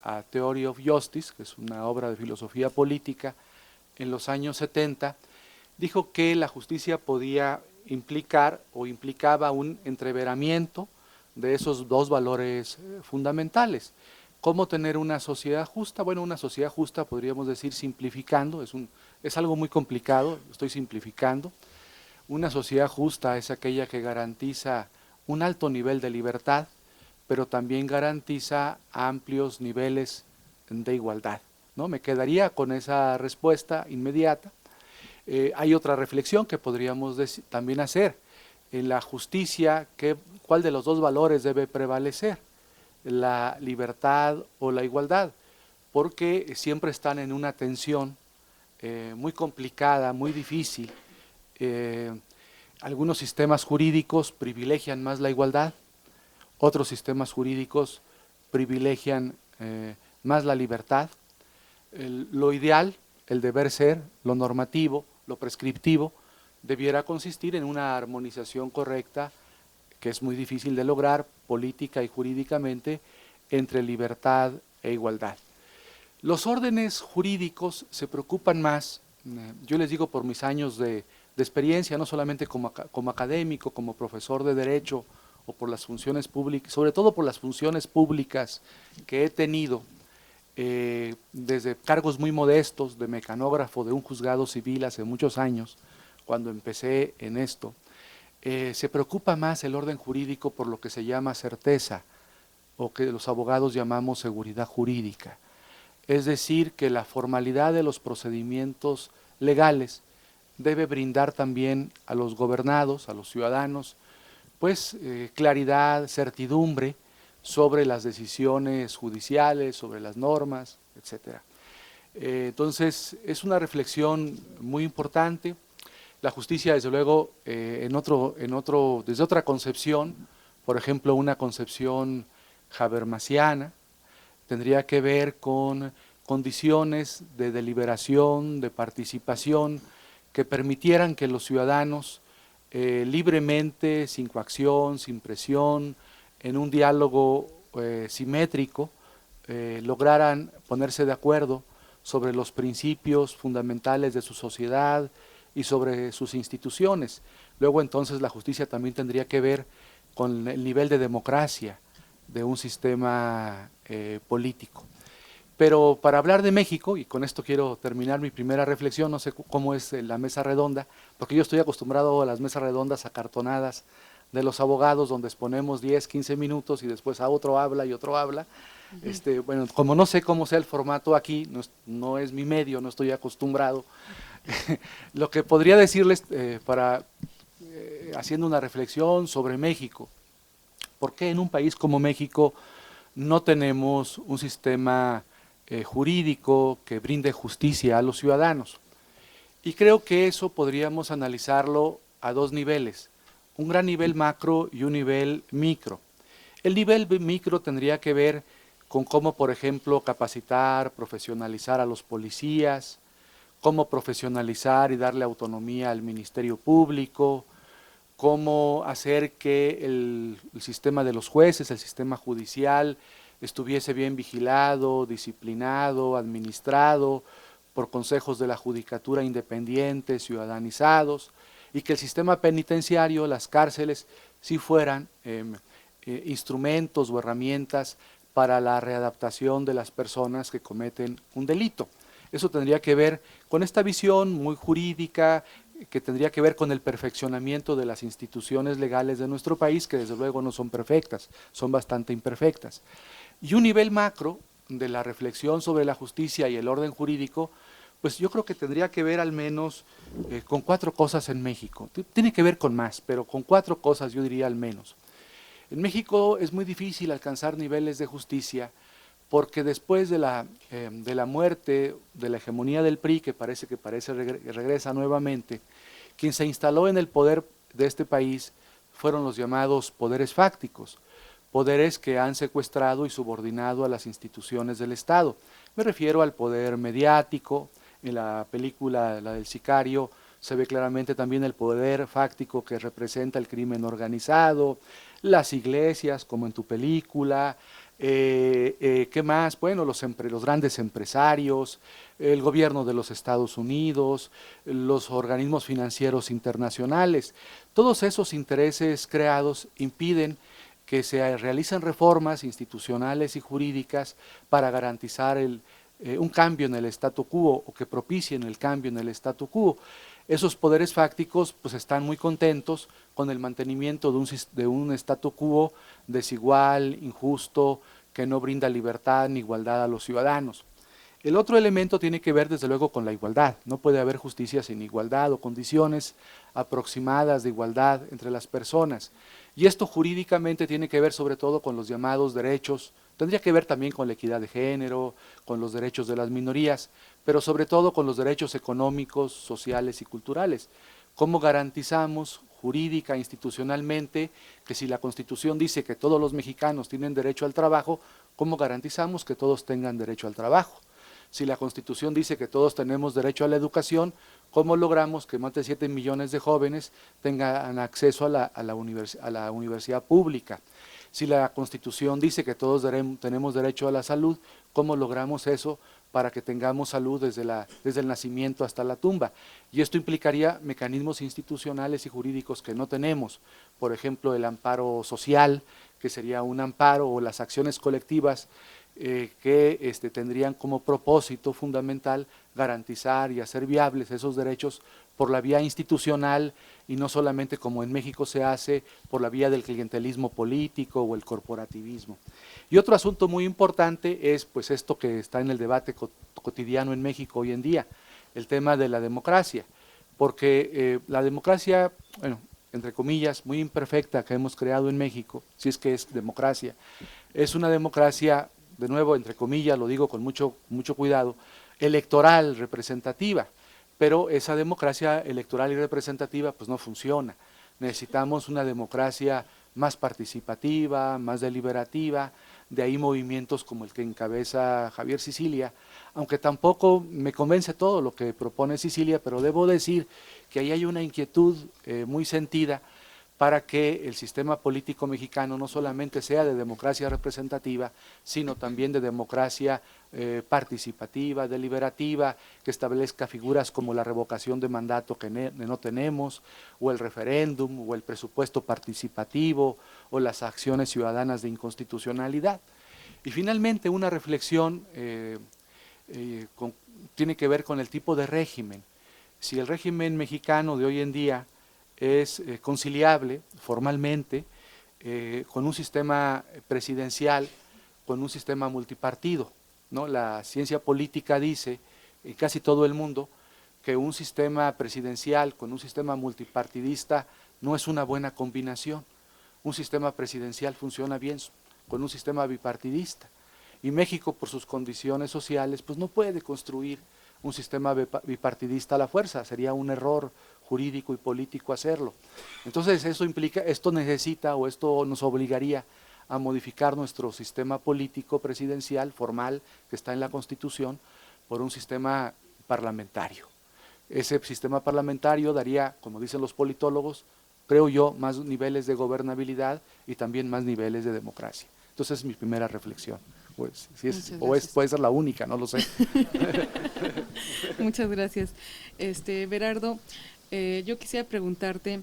A Theory of Justice, que es una obra de filosofía política, en los años 70, dijo que la justicia podía implicar o implicaba un entreveramiento de esos dos valores fundamentales. ¿Cómo tener una sociedad justa? Bueno, una sociedad justa podríamos decir simplificando, es algo muy complicado, estoy simplificando. Una sociedad justa es aquella que garantiza un alto nivel de libertad, pero también garantiza amplios niveles de igualdad, ¿no? Me quedaría con esa respuesta inmediata. Hay otra reflexión que podríamos también hacer. En la justicia, ¿cuál de los dos valores debe prevalecer? ¿La libertad o la igualdad? Porque siempre están en una tensión muy complicada, muy difícil. Eh, Algunos sistemas jurídicos privilegian más la igualdad, otros sistemas jurídicos privilegian más la libertad. Lo ideal, el deber ser, lo normativo, lo prescriptivo, debiera consistir en una armonización correcta, que es muy difícil de lograr política y jurídicamente, entre libertad e igualdad. Los órdenes jurídicos se preocupan más, yo les digo por mis años de experiencia, no solamente como académico, como profesor de derecho, o por las funciones públicas, sobre todo por las funciones públicas que he tenido, desde cargos muy modestos de mecanógrafo de un juzgado civil hace muchos años, cuando empecé en esto, se preocupa más el orden jurídico por lo que se llama certeza, o que los abogados llamamos seguridad jurídica. Es decir, que la formalidad de los procedimientos legales debe brindar también a los gobernados, a los ciudadanos, pues claridad, certidumbre sobre las decisiones judiciales, sobre las normas, etcétera. Entonces, es una reflexión muy importante. La justicia, desde luego, desde otra concepción, por ejemplo, una concepción habermasiana, tendría que ver con condiciones de deliberación, de participación, que permitieran que los ciudadanos libremente, sin coacción, sin presión, en un diálogo simétrico, lograran ponerse de acuerdo sobre los principios fundamentales de su sociedad y sobre sus instituciones. Luego entonces la justicia también tendría que ver con el nivel de democracia de un sistema político. Pero para hablar de México, y con esto quiero terminar mi primera reflexión, no sé cómo es la mesa redonda, porque yo estoy acostumbrado a las mesas redondas acartonadas de los abogados, donde exponemos 10, 15 minutos y después a otro habla y otro habla. Bueno, como no sé cómo sea el formato aquí, no es mi medio, no estoy acostumbrado. Lo que podría decirles haciendo una reflexión sobre México, ¿por qué en un país como México no tenemos un sistema jurídico que brinde justicia a los ciudadanos? Y creo que eso podríamos analizarlo a dos niveles, un gran nivel macro y un nivel micro. El nivel micro tendría que ver con cómo, por ejemplo, capacitar, profesionalizar a los policías, cómo profesionalizar y darle autonomía al Ministerio Público, cómo hacer que el sistema de los jueces, el sistema judicial, estuviese bien vigilado, disciplinado, administrado por consejos de la judicatura independientes, ciudadanizados, y que el sistema penitenciario, las cárceles, sí fueran instrumentos o herramientas para la readaptación de las personas que cometen un delito. Eso tendría que ver con esta visión muy jurídica, que tendría que ver con el perfeccionamiento de las instituciones legales de nuestro país, que desde luego no son perfectas, son bastante imperfectas. Y un nivel macro de la reflexión sobre la justicia y el orden jurídico, pues yo creo que tendría que ver al menos con cuatro cosas en México. Tiene que ver con más, pero con cuatro cosas yo diría al menos. En México es muy difícil alcanzar niveles de justicia porque después de la muerte, de la hegemonía del PRI, que parece regresa nuevamente, quien se instaló en el poder de este país fueron los llamados poderes fácticos, poderes que han secuestrado y subordinado a las instituciones del Estado. Me refiero al poder mediático, en la película, la del Sicario, se ve claramente también el poder fáctico que representa el crimen organizado, las iglesias, como en tu película, ¿Qué más? Bueno, los grandes empresarios, el gobierno de los Estados Unidos, los organismos financieros internacionales. Todos esos intereses creados impiden que se realicen reformas institucionales y jurídicas para garantizar un cambio en el statu quo o que propicien el cambio en el statu quo. Esos poderes fácticos pues están muy contentos con el mantenimiento de un statu quo desigual, injusto, que no brinda libertad ni igualdad a los ciudadanos. El otro elemento tiene que ver desde luego con la igualdad. No puede haber justicia sin igualdad o condiciones aproximadas de igualdad entre las personas. Y esto jurídicamente tiene que ver sobre todo con los llamados derechos, tendría que ver también con la equidad de género, con los derechos de las minorías, pero sobre todo con los derechos económicos, sociales y culturales. ¿Cómo garantizamos jurídica, institucionalmente, que si la Constitución dice que todos los mexicanos tienen derecho al trabajo, cómo garantizamos que todos tengan derecho al trabajo? Si la Constitución dice que todos tenemos derecho a la educación, ¿cómo logramos que más de 7 millones de jóvenes tengan acceso a la universidad pública? Si la Constitución dice que todos tenemos derecho a la salud, ¿cómo logramos eso para que tengamos salud desde el nacimiento hasta la tumba? Y esto implicaría mecanismos institucionales y jurídicos que no tenemos, por ejemplo, el amparo social, que sería un amparo, o las acciones colectivas que tendrían como propósito fundamental garantizar y hacer viables esos derechos por la vía institucional y no solamente como en México se hace por la vía del clientelismo político o el corporativismo. Y otro asunto muy importante es pues esto que está en el debate cotidiano en México hoy en día, el tema de la democracia, porque la democracia, bueno, entre comillas, muy imperfecta que hemos creado en México, si es que es democracia, es una democracia, de nuevo, entre comillas, lo digo con mucho cuidado, electoral, representativa, pero esa democracia electoral y representativa pues no funciona. Necesitamos una democracia más participativa, más deliberativa, de ahí movimientos como el que encabeza Javier Sicilia, aunque tampoco me convence todo lo que propone Sicilia, pero debo decir que ahí hay una inquietud muy sentida para que el sistema político mexicano no solamente sea de democracia representativa, sino también de democracia participativa, deliberativa, que establezca figuras como la revocación de mandato que no tenemos, o el referéndum, o el presupuesto participativo, o las acciones ciudadanas de inconstitucionalidad. Y finalmente una reflexión tiene que ver con el tipo de régimen. Si el régimen mexicano de hoy en día es conciliable formalmente con un sistema presidencial, con un sistema multipartido, ¿no? La ciencia política dice en casi todo el mundo que un sistema presidencial con un sistema multipartidista no es una buena combinación. Un sistema presidencial funciona bien con un sistema bipartidista. Y México, por sus condiciones sociales, pues no puede construir un sistema bipartidista a la fuerza, sería un error jurídico y político hacerlo. Entonces eso implica, esto necesita o esto nos obligaría a modificar nuestro sistema político presidencial formal que está en la Constitución por un sistema parlamentario. Ese sistema parlamentario daría, como dicen los politólogos, creo yo, más niveles de gobernabilidad y también más niveles de democracia. Entonces es mi primera reflexión. Pues, si es, puede ser la única, no lo sé. Muchas gracias. Berardo, yo quisiera preguntarte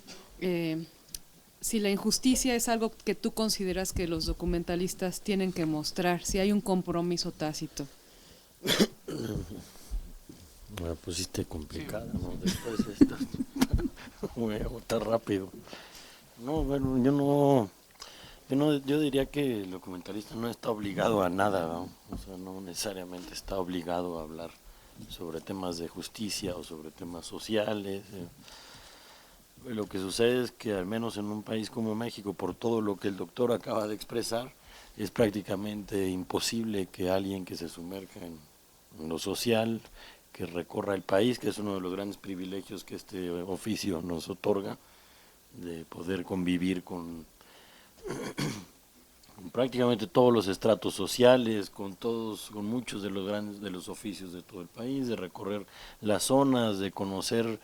si la injusticia es algo que tú consideras que los documentalistas tienen que mostrar, si hay un compromiso tácito. Me pusiste complicada, ¿no? Después de esto, voy a votar rápido. No, bueno, yo diría que el documentalista no está obligado a nada, ¿no? O sea, no necesariamente está obligado a hablar sobre temas de justicia o sobre temas sociales. Lo que sucede es que al menos en un país como México, por todo lo que el doctor acaba de expresar, es prácticamente imposible que alguien que se sumerja en lo social, que recorra el país, que es uno de los grandes privilegios que este oficio nos otorga, de poder convivir con prácticamente todos los estratos sociales, con muchos de los oficios de todo el país, de recorrer las zonas, de conocer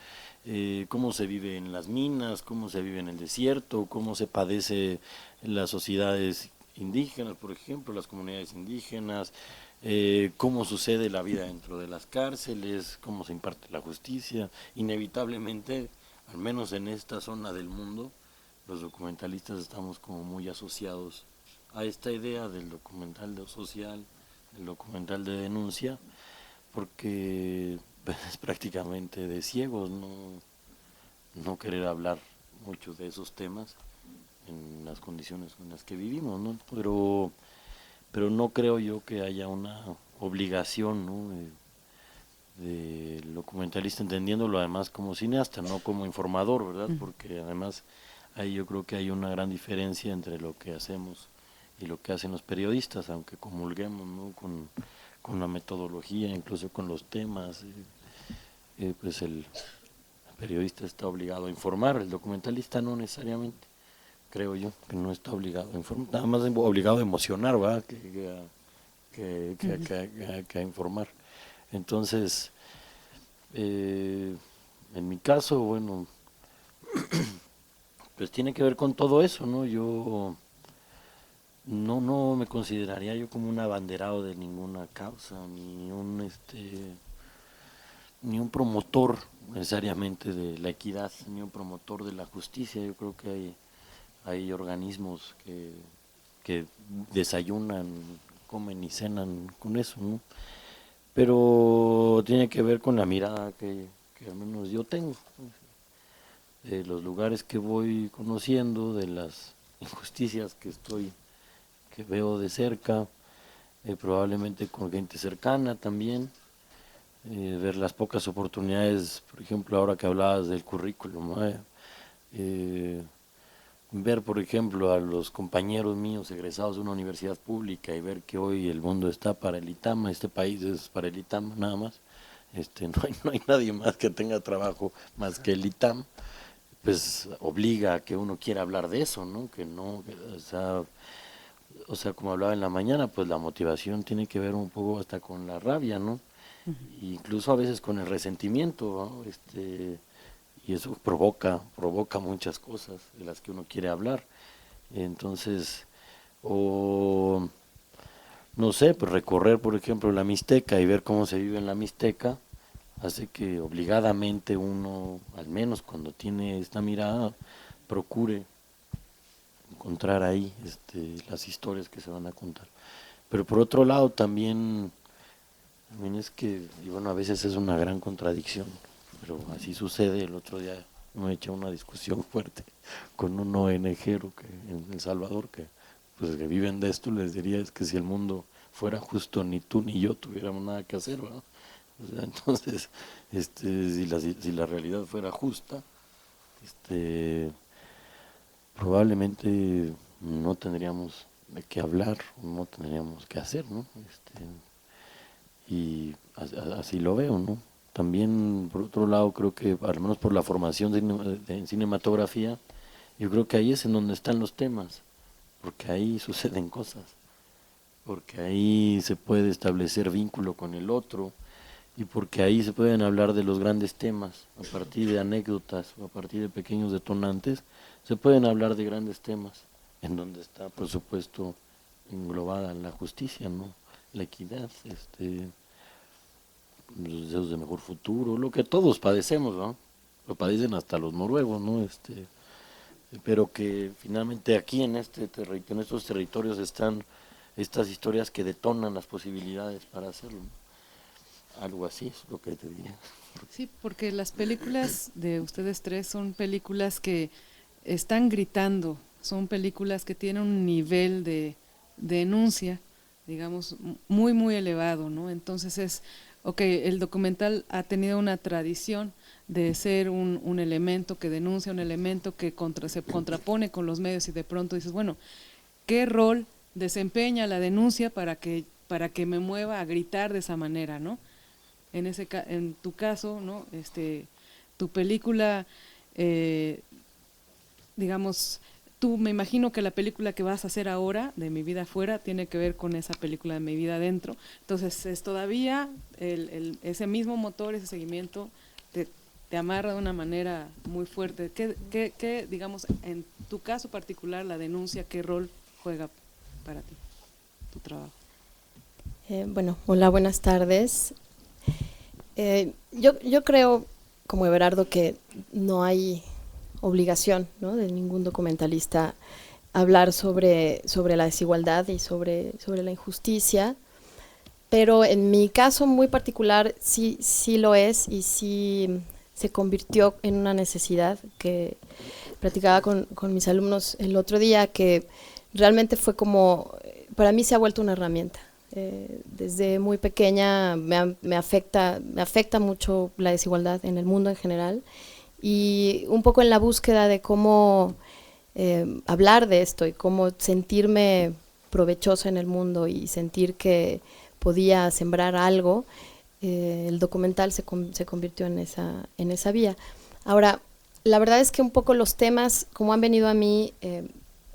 cómo se vive en las minas, cómo se vive en el desierto, cómo se padece en las sociedades indígenas, por ejemplo, las comunidades indígenas, cómo sucede la vida dentro de las cárceles, cómo se imparte la justicia. Inevitablemente, al menos en esta zona del mundo, los documentalistas estamos como muy asociados a esta idea del documental social, del documental de denuncia, porque es prácticamente de ciegos no querer hablar mucho de esos temas en las condiciones en las que vivimos, ¿no? Pero no creo yo que haya una obligación, ¿no? Del documentalista, entendiéndolo además como cineasta, no como informador, ¿verdad? Porque además ahí yo creo que hay una gran diferencia entre lo que hacemos y lo que hacen los periodistas, aunque comulguemos, ¿no? con la metodología, incluso con los temas, pues el periodista está obligado a informar, el documentalista no necesariamente, creo yo, que no está obligado a informar, nada más obligado a emocionar, ¿verdad? Que a informar. Entonces, en mi caso, bueno, pues tiene que ver con todo eso, ¿no? Yo no me consideraría yo como un abanderado de ninguna causa, ni un promotor necesariamente de la equidad, ni un promotor de la justicia. Yo creo que hay organismos que desayunan, comen y cenan con eso, ¿no? Pero tiene que ver con la mirada que al menos yo tengo, de los lugares que voy conociendo, de las injusticias que veo de cerca, probablemente con gente cercana también, ver las pocas oportunidades, por ejemplo, ahora que hablabas del currículum, ver, por ejemplo, a los compañeros míos egresados de una universidad pública y ver que hoy el mundo está para el ITAM, este país es para el ITAM nada más, no hay nadie más que tenga trabajo más que el ITAM, pues obliga a que uno quiera hablar de eso, ¿no? O sea, como hablaba en la mañana, pues la motivación tiene que ver un poco hasta con la rabia, ¿no? Incluso a veces con el resentimiento, ¿no? Y eso provoca muchas cosas de las que uno quiere hablar. Entonces, o no sé, pues recorrer, por ejemplo, la Mixteca y ver cómo se vive en la Mixteca, hace que obligadamente uno, al menos cuando tiene esta mirada, procure encontrar ahí las historias que se van a contar. Pero por otro lado también es que, y bueno, a veces es una gran contradicción, pero así sucede. El otro día me eché una discusión fuerte con un ONGero en El Salvador que pues que viven de esto. Les diría es que si el mundo fuera justo, ni tú ni yo tuviéramos nada que hacer, ¿verdad? O sea, entonces, si la realidad fuera justa, probablemente no tendríamos de qué hablar, no tendríamos que hacer, ¿no? Y así lo veo, ¿no? También, por otro lado, creo que, al menos por la formación en cinematografía, yo creo que ahí es en donde están los temas, porque ahí suceden cosas, porque ahí se puede establecer vínculo con el otro, y porque ahí se pueden hablar de los grandes temas, a partir de anécdotas o a partir de pequeños detonantes, se pueden hablar de grandes temas, en donde está, por supuesto, englobada la justicia, ¿no? La equidad, los deseos de mejor futuro, lo que todos padecemos, ¿no? Lo padecen hasta los noruegos, ¿no? Pero que finalmente aquí en en estos territorios están estas historias que detonan las posibilidades para hacerlo, ¿no? Algo así es lo que te diría. Sí, porque las películas de ustedes tres son películas que están gritando, son películas que tienen un nivel de denuncia, digamos, muy, muy elevado, ¿no? Entonces el documental ha tenido una tradición de ser un elemento que denuncia, un elemento que se contrapone con los medios y de pronto dices, bueno, ¿qué rol desempeña la denuncia para que me mueva a gritar de esa manera, ¿no? En tu caso, ¿no? Tu película, digamos, tú me imagino que la película que vas a hacer ahora, de Mi vida afuera, tiene que ver con esa película de Mi vida adentro. Entonces, es todavía ese mismo motor, ese seguimiento, te amarra de una manera muy fuerte. ¿Qué, digamos, en tu caso particular, la denuncia, qué rol juega? para ti, tu trabajo? Bueno, hola, buenas tardes. Yo creo, como Everardo, que no hay obligación, ¿no?, de ningún documentalista hablar sobre la desigualdad y sobre la injusticia, pero en mi caso muy particular sí lo es, y sí se convirtió en una necesidad, que platicaba con mis alumnos el otro día, que realmente fue como, para mí se ha vuelto una herramienta. Desde muy pequeña me afecta mucho la desigualdad en el mundo en general, y un poco en la búsqueda de cómo hablar de esto y cómo sentirme provechosa en el mundo y sentir que podía sembrar algo, el documental se convirtió en esa vía. Ahora, la verdad es que un poco los temas, como han venido a mí,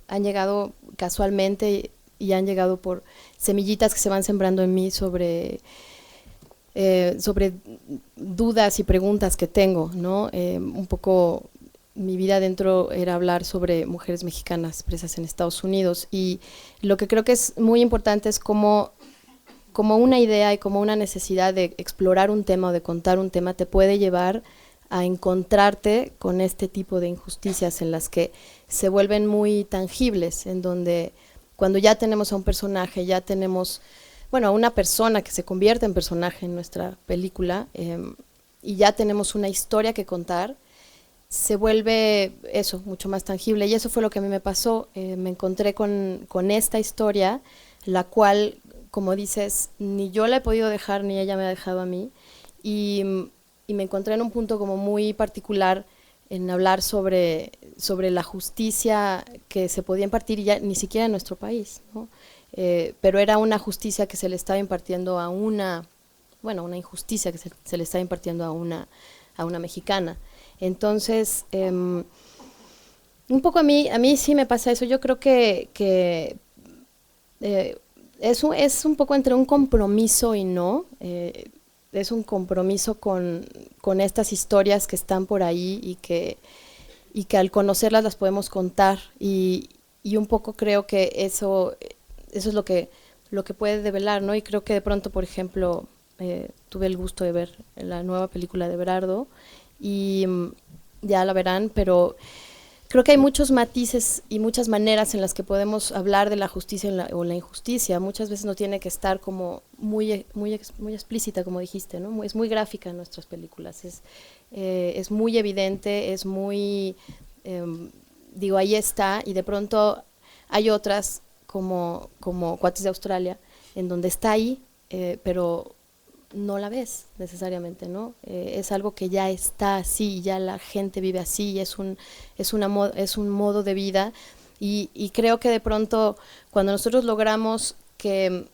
han llegado casualmente y han llegado por semillitas que se van sembrando en mí sobre dudas y preguntas que tengo, ¿no? Un poco mi vida adentro era hablar sobre mujeres mexicanas presas en Estados Unidos, y lo que creo que es muy importante es como una idea y como una necesidad de explorar un tema o de contar un tema te puede llevar a encontrarte con este tipo de injusticias en las que se vuelven muy tangibles, en donde cuando ya tenemos a un personaje, ya tenemos, bueno, a una persona que se convierte en personaje en nuestra película, y ya tenemos una historia que contar, se vuelve eso, mucho más tangible, y eso fue lo que a mí me pasó. Me encontré con esta historia, la cual, como dices, ni yo la he podido dejar, ni ella me ha dejado a mí, y me encontré en un punto como muy particular en hablar sobre la justicia que se podía impartir, ya ni siquiera en nuestro país, ¿no? Pero era una justicia que se le estaba impartiendo a una injusticia que se le estaba impartiendo a una mexicana. Entonces, un poco a mí sí me pasa eso. Yo creo que es un poco entre un compromiso y no. Es un compromiso con estas historias que están por ahí y que al conocerlas las podemos contar, y un poco creo que eso es lo que puede develar, ¿no? Y creo que de pronto, por ejemplo, tuve el gusto de ver la nueva película de Everardo, y ya la verán, pero creo que hay muchos matices y muchas maneras en las que podemos hablar de la justicia o la injusticia. Muchas veces no tiene que estar como muy explícita, como dijiste, ¿no? Es muy gráfica en nuestras películas, es muy evidente, es muy, digo, ahí está, y de pronto hay otras como Cuates de Australia, en donde está ahí, pero no la ves necesariamente, ¿no? Es algo que ya está así, ya la gente vive así, es un modo de vida, y creo que de pronto cuando nosotros logramos que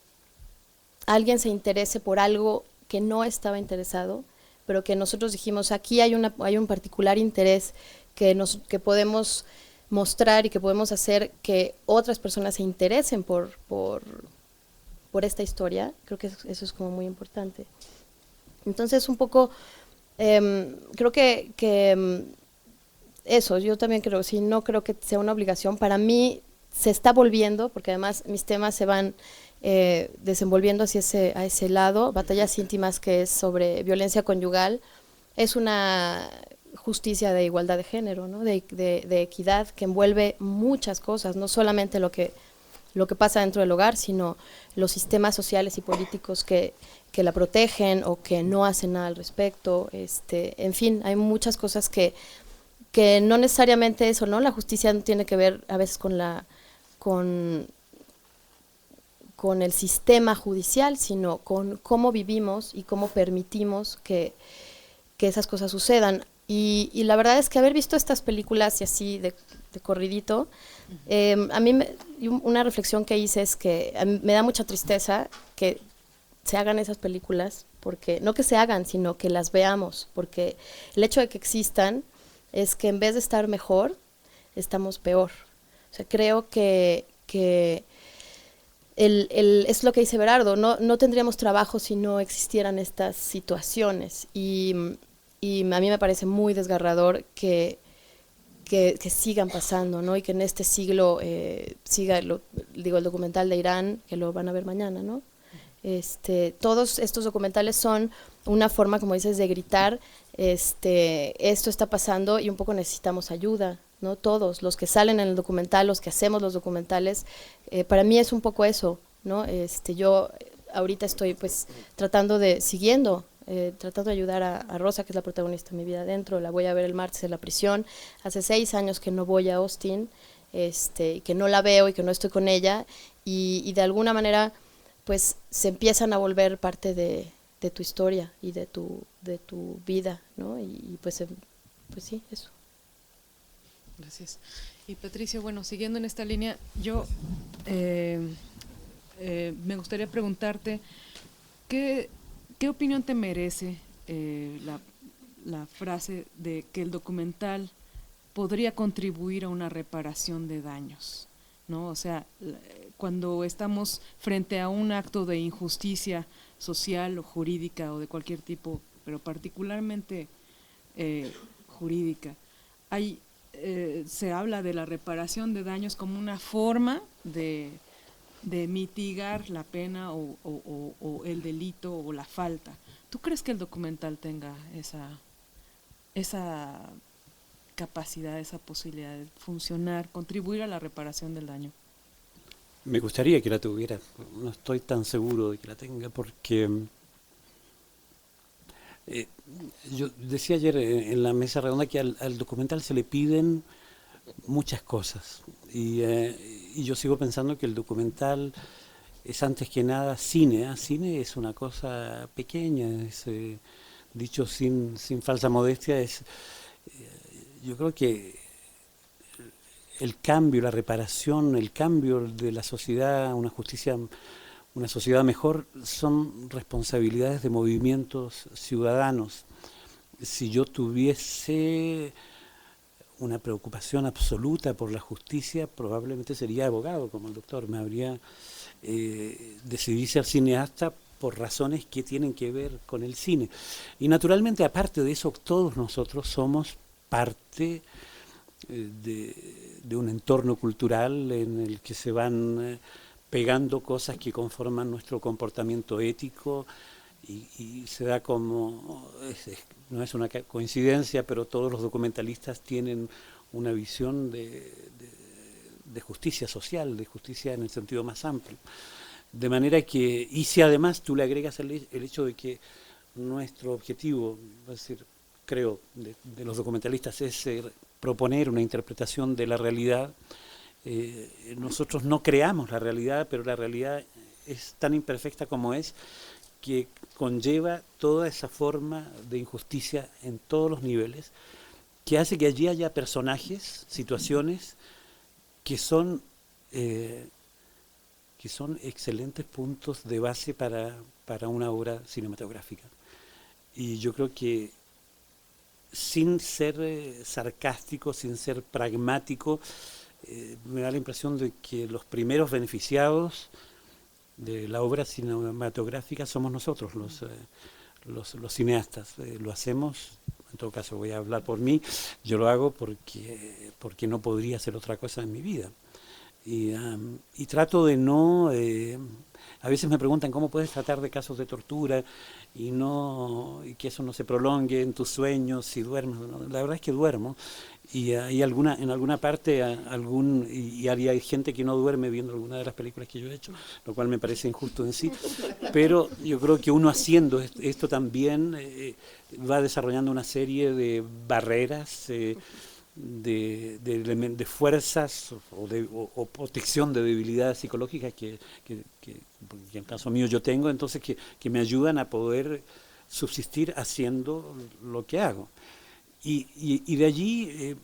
alguien se interese por algo que no estaba interesado, pero que nosotros dijimos, aquí hay un particular interés que podemos mostrar y que podemos hacer que otras personas se interesen por esta historia, creo que eso es como muy importante. Entonces, un poco, creo que eso, yo también creo, sí, no creo que sea una obligación. Para mí se está volviendo, porque además mis temas se van desenvolviendo hacia ese lado. Batallas íntimas, que es sobre violencia conyugal, es una justicia de igualdad de género, ¿no? de equidad, que envuelve muchas cosas, no solamente lo que pasa dentro del hogar, sino los sistemas sociales y políticos que la protegen o que no hacen nada al respecto. En fin, hay muchas cosas que no necesariamente eso, ¿no? La justicia no tiene que ver a veces con el sistema judicial, sino con cómo vivimos y cómo permitimos que esas cosas sucedan. Y la verdad es que haber visto estas películas y así de corridito, a mí una reflexión que hice es que a mí me da mucha tristeza que se hagan esas películas, porque no que se hagan, sino que las veamos, porque el hecho de que existan es que en vez de estar mejor, estamos peor. O sea, creo que es lo que dice Everardo, no tendríamos trabajo si no existieran estas situaciones, y a mí me parece muy desgarrador que que sigan pasando, ¿no? Y que en este siglo siga, digo, el documental de Irán, que lo van a ver mañana, ¿no? Todos estos documentales son una forma, como dices, de gritar, esto está pasando y un poco necesitamos ayuda, ¿no? Todos, los que salen en el documental, los que hacemos los documentales, para mí es un poco eso, ¿no? Yo ahorita estoy pues tratando de ayudar a Rosa, que es la protagonista de Mi vida adentro. La voy a ver el martes en la prisión. Hace 6 años que no voy a Austin, que no la veo y que no estoy con ella, y de alguna manera pues se empiezan a volver parte de tu historia y de tu vida, ¿no? Y pues sí, eso. Gracias. Y Patricio, bueno, siguiendo en esta línea, yo me gustaría preguntarte, ¿qué opinión te merece la frase de que el documental podría contribuir a una reparación de daños, ¿no? O sea, cuando estamos frente a un acto de injusticia social o jurídica o de cualquier tipo, pero particularmente jurídica, se habla de la reparación de daños como una forma de mitigar la pena o el delito o la falta. ¿Tú crees que el documental tenga esa capacidad, esa posibilidad de funcionar, contribuir a la reparación del daño? Me gustaría que la tuviera, no estoy tan seguro de que la tenga, porque yo decía ayer en la mesa redonda que al documental se le piden muchas cosas, y yo sigo pensando que el documental es antes que nada cine, ¿eh? Cine es una cosa pequeña, dicho sin falsa modestia, yo creo que el cambio, la reparación, el cambio de la sociedad, una sociedad mejor, son responsabilidades de movimientos ciudadanos. Si yo tuviese una preocupación absoluta por la justicia, probablemente sería abogado, como el doctor. Decidí ser cineasta por razones que tienen que ver con el cine. Y naturalmente, aparte de eso, todos nosotros somos parte de un entorno cultural en el que se van pegando cosas que conforman nuestro comportamiento ético, y se da como, no es una coincidencia, pero todos los documentalistas tienen una visión de justicia social, de justicia en el sentido más amplio. De manera que, y si además tú le agregas el hecho de que nuestro objetivo, es decir, creo, de los documentalistas es proponer una interpretación de la realidad, nosotros no creamos la realidad, pero la realidad es tan imperfecta como es, que conlleva toda esa forma de injusticia en todos los niveles, que hace que allí haya personajes, situaciones que son excelentes puntos de base para una obra cinematográfica. Y yo creo que sin ser sarcástico, sin ser pragmático, me da la impresión de que los primeros beneficiados de la obra cinematográfica somos nosotros, los cineastas. Lo hacemos, en todo caso voy a hablar por mí, yo lo hago porque no podría hacer otra cosa en mi vida. Y trato de no... a veces me preguntan cómo puedes tratar de casos de tortura y que eso no se prolongue en tus sueños si duermes. La verdad es que duermo, y hay en alguna parte hay gente que no duerme viendo alguna de las películas que yo he hecho, lo cual me parece injusto en sí, pero yo creo que uno haciendo esto también va desarrollando una serie de barreras, de fuerzas o protección de debilidades psicológicas que en el caso mío yo tengo, entonces que me ayudan a poder subsistir haciendo lo que hago. Y de allí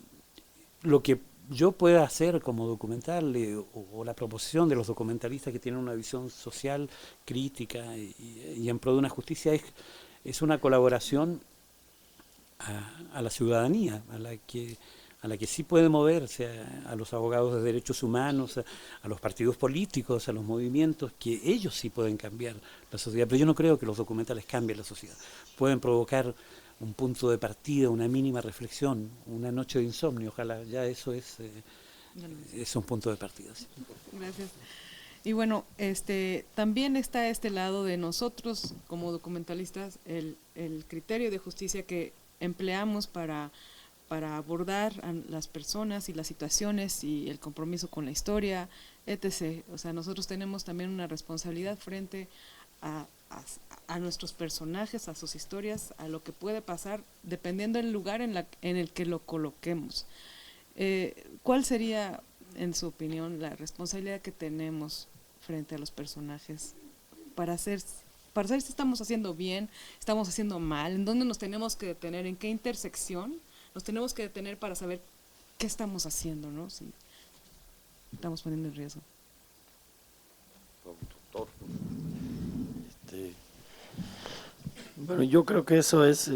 lo que yo pueda hacer como documental, o la proposición de los documentalistas que tienen una visión social, crítica y en pro de una justicia, es una colaboración a la ciudadanía, a la que sí puede moverse, a los abogados de derechos humanos, a los partidos políticos, a los movimientos, que ellos sí pueden cambiar la sociedad. Pero yo no creo que los documentales cambien la sociedad. Pueden provocar un punto de partida, una mínima reflexión, una noche de insomnio, ojalá, ya eso es un punto de partida. Sí. Gracias. Y bueno, también está este lado de nosotros como documentalistas, el criterio de justicia que empleamos para abordar a las personas y las situaciones y el compromiso con la historia, etc. O sea, nosotros tenemos también una responsabilidad frente a nuestros personajes, a sus historias, a lo que puede pasar, dependiendo del lugar en el que lo coloquemos. ¿Cuál sería, en su opinión, la responsabilidad que tenemos frente a los personajes para saber si estamos haciendo bien, estamos haciendo mal, en dónde nos tenemos que detener, en qué intersección nos tenemos que detener para saber qué estamos haciendo, ¿no? Si estamos poniendo en riesgo. Bueno, yo creo que eso es,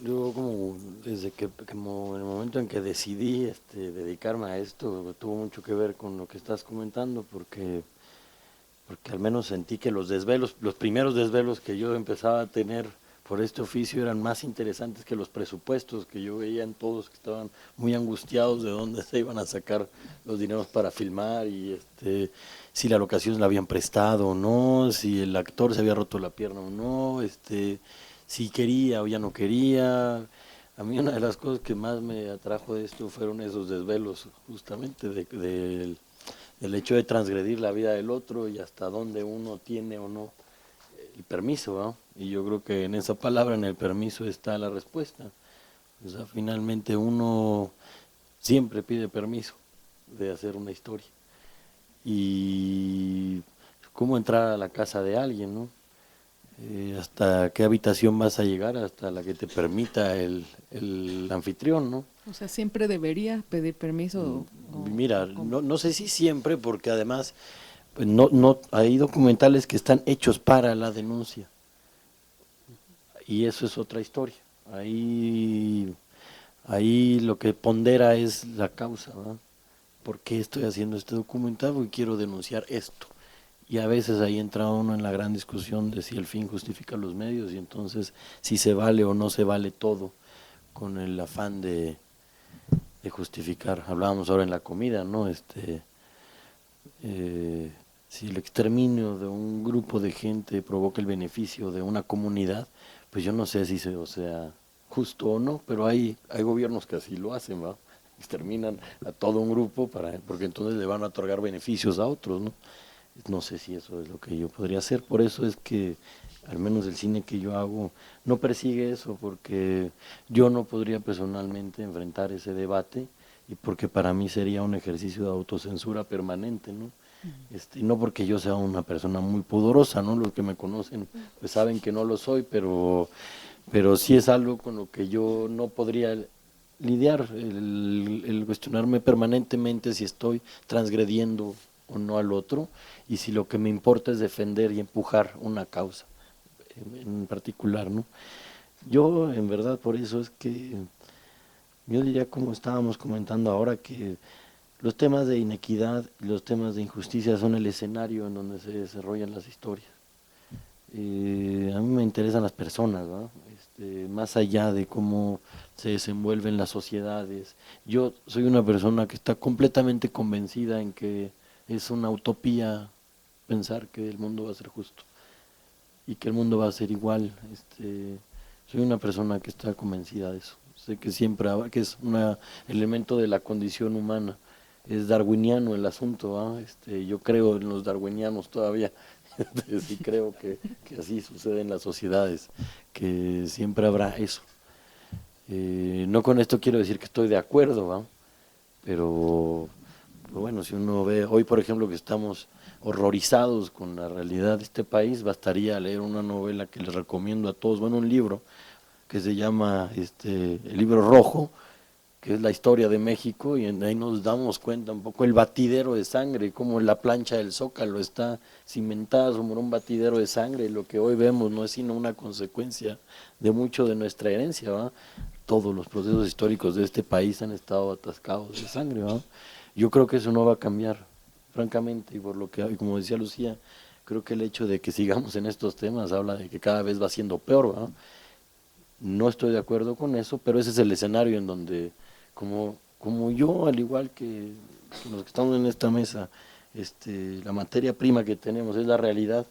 yo como desde que como en el momento en que decidí dedicarme a esto, tuvo mucho que ver con lo que estás comentando, porque al menos sentí que los primeros desvelos que yo empezaba a tener por este oficio eran más interesantes que los presupuestos que yo veía en todos, que estaban muy angustiados de dónde se iban a sacar los dineros para filmar y si la locación la habían prestado o no, si el actor se había roto la pierna o no, si quería o ya no quería. A mí una de las cosas que más me atrajo de esto fueron esos desvelos, justamente del hecho de transgredir la vida del otro y hasta dónde uno tiene o no el permiso, ¿no? Y yo creo que en esa palabra, en el permiso, está la respuesta. O sea, finalmente uno siempre pide permiso de hacer una historia. Y cómo entrar a la casa de alguien, ¿no? Hasta qué habitación vas a llegar, hasta la que te permita el anfitrión, ¿no? O sea, siempre debería pedir permiso. Mira, no sé si siempre, porque además pues no hay documentales que están hechos para la denuncia. Y eso es otra historia. Ahí lo que pondera es la causa, ¿verdad? ¿Por qué estoy haciendo este documental? Porque quiero denunciar esto. Y a veces ahí entra uno en la gran discusión de si el fin justifica los medios y entonces si se vale o no se vale todo con el afán de justificar. Hablábamos ahora en la comida, ¿no? Si el exterminio de un grupo de gente provoca el beneficio de una comunidad, pues yo no sé si sea justo o no, pero hay gobiernos que así lo hacen, ¿va? Exterminan a todo un grupo porque entonces le van a otorgar beneficios a otros, ¿no? No sé si eso es lo que yo podría hacer, por eso es que al menos el cine que yo hago no persigue eso, porque yo no podría personalmente enfrentar ese debate y porque para mí sería un ejercicio de autocensura permanente, ¿no? No porque yo sea una persona muy pudorosa, ¿no? Los que me conocen pues saben que no lo soy, pero sí es algo con lo que yo no podría lidiar, el cuestionarme permanentemente si estoy transgrediendo o no al otro y si lo que me importa es defender y empujar una causa en particular, ¿no? Yo en verdad por eso es que yo diría, como estábamos comentando ahora, que los temas de inequidad y los temas de injusticia son el escenario en donde se desarrollan las historias. A mí me interesan las personas, ¿no? Más allá de cómo se desenvuelven las sociedades. Yo soy una persona que está completamente convencida en que es una utopía pensar que el mundo va a ser justo y que el mundo va a ser igual. Soy una persona que está convencida de eso. Sé que siempre que es un elemento de la condición humana. Es darwiniano el asunto, ¿eh? Yo creo en los darwinianos todavía. Sí creo que así sucede en las sociedades, que siempre habrá eso. No con esto quiero decir que estoy de acuerdo, ¿va? Pero bueno, si uno ve, hoy por ejemplo que estamos horrorizados con la realidad de este país, bastaría leer una novela que les recomiendo a todos, bueno, un libro que se llama El Libro Rojo, que es la historia de México, y ahí nos damos cuenta un poco el batidero de sangre, cómo la plancha del Zócalo está cimentada sobre un batidero de sangre, y lo que hoy vemos no es sino una consecuencia de mucho de nuestra herencia, ¿va? Todos los procesos históricos de este país han estado atascados de sangre, ¿va? Yo creo que eso no va a cambiar, francamente, y por lo que, como decía Lucía, creo que el hecho de que sigamos en estos temas habla de que cada vez va siendo peor, ¿va? No estoy de acuerdo con eso, pero ese es el escenario en donde, como yo, al igual que los que estamos en esta mesa, la materia prima que tenemos es la realidad,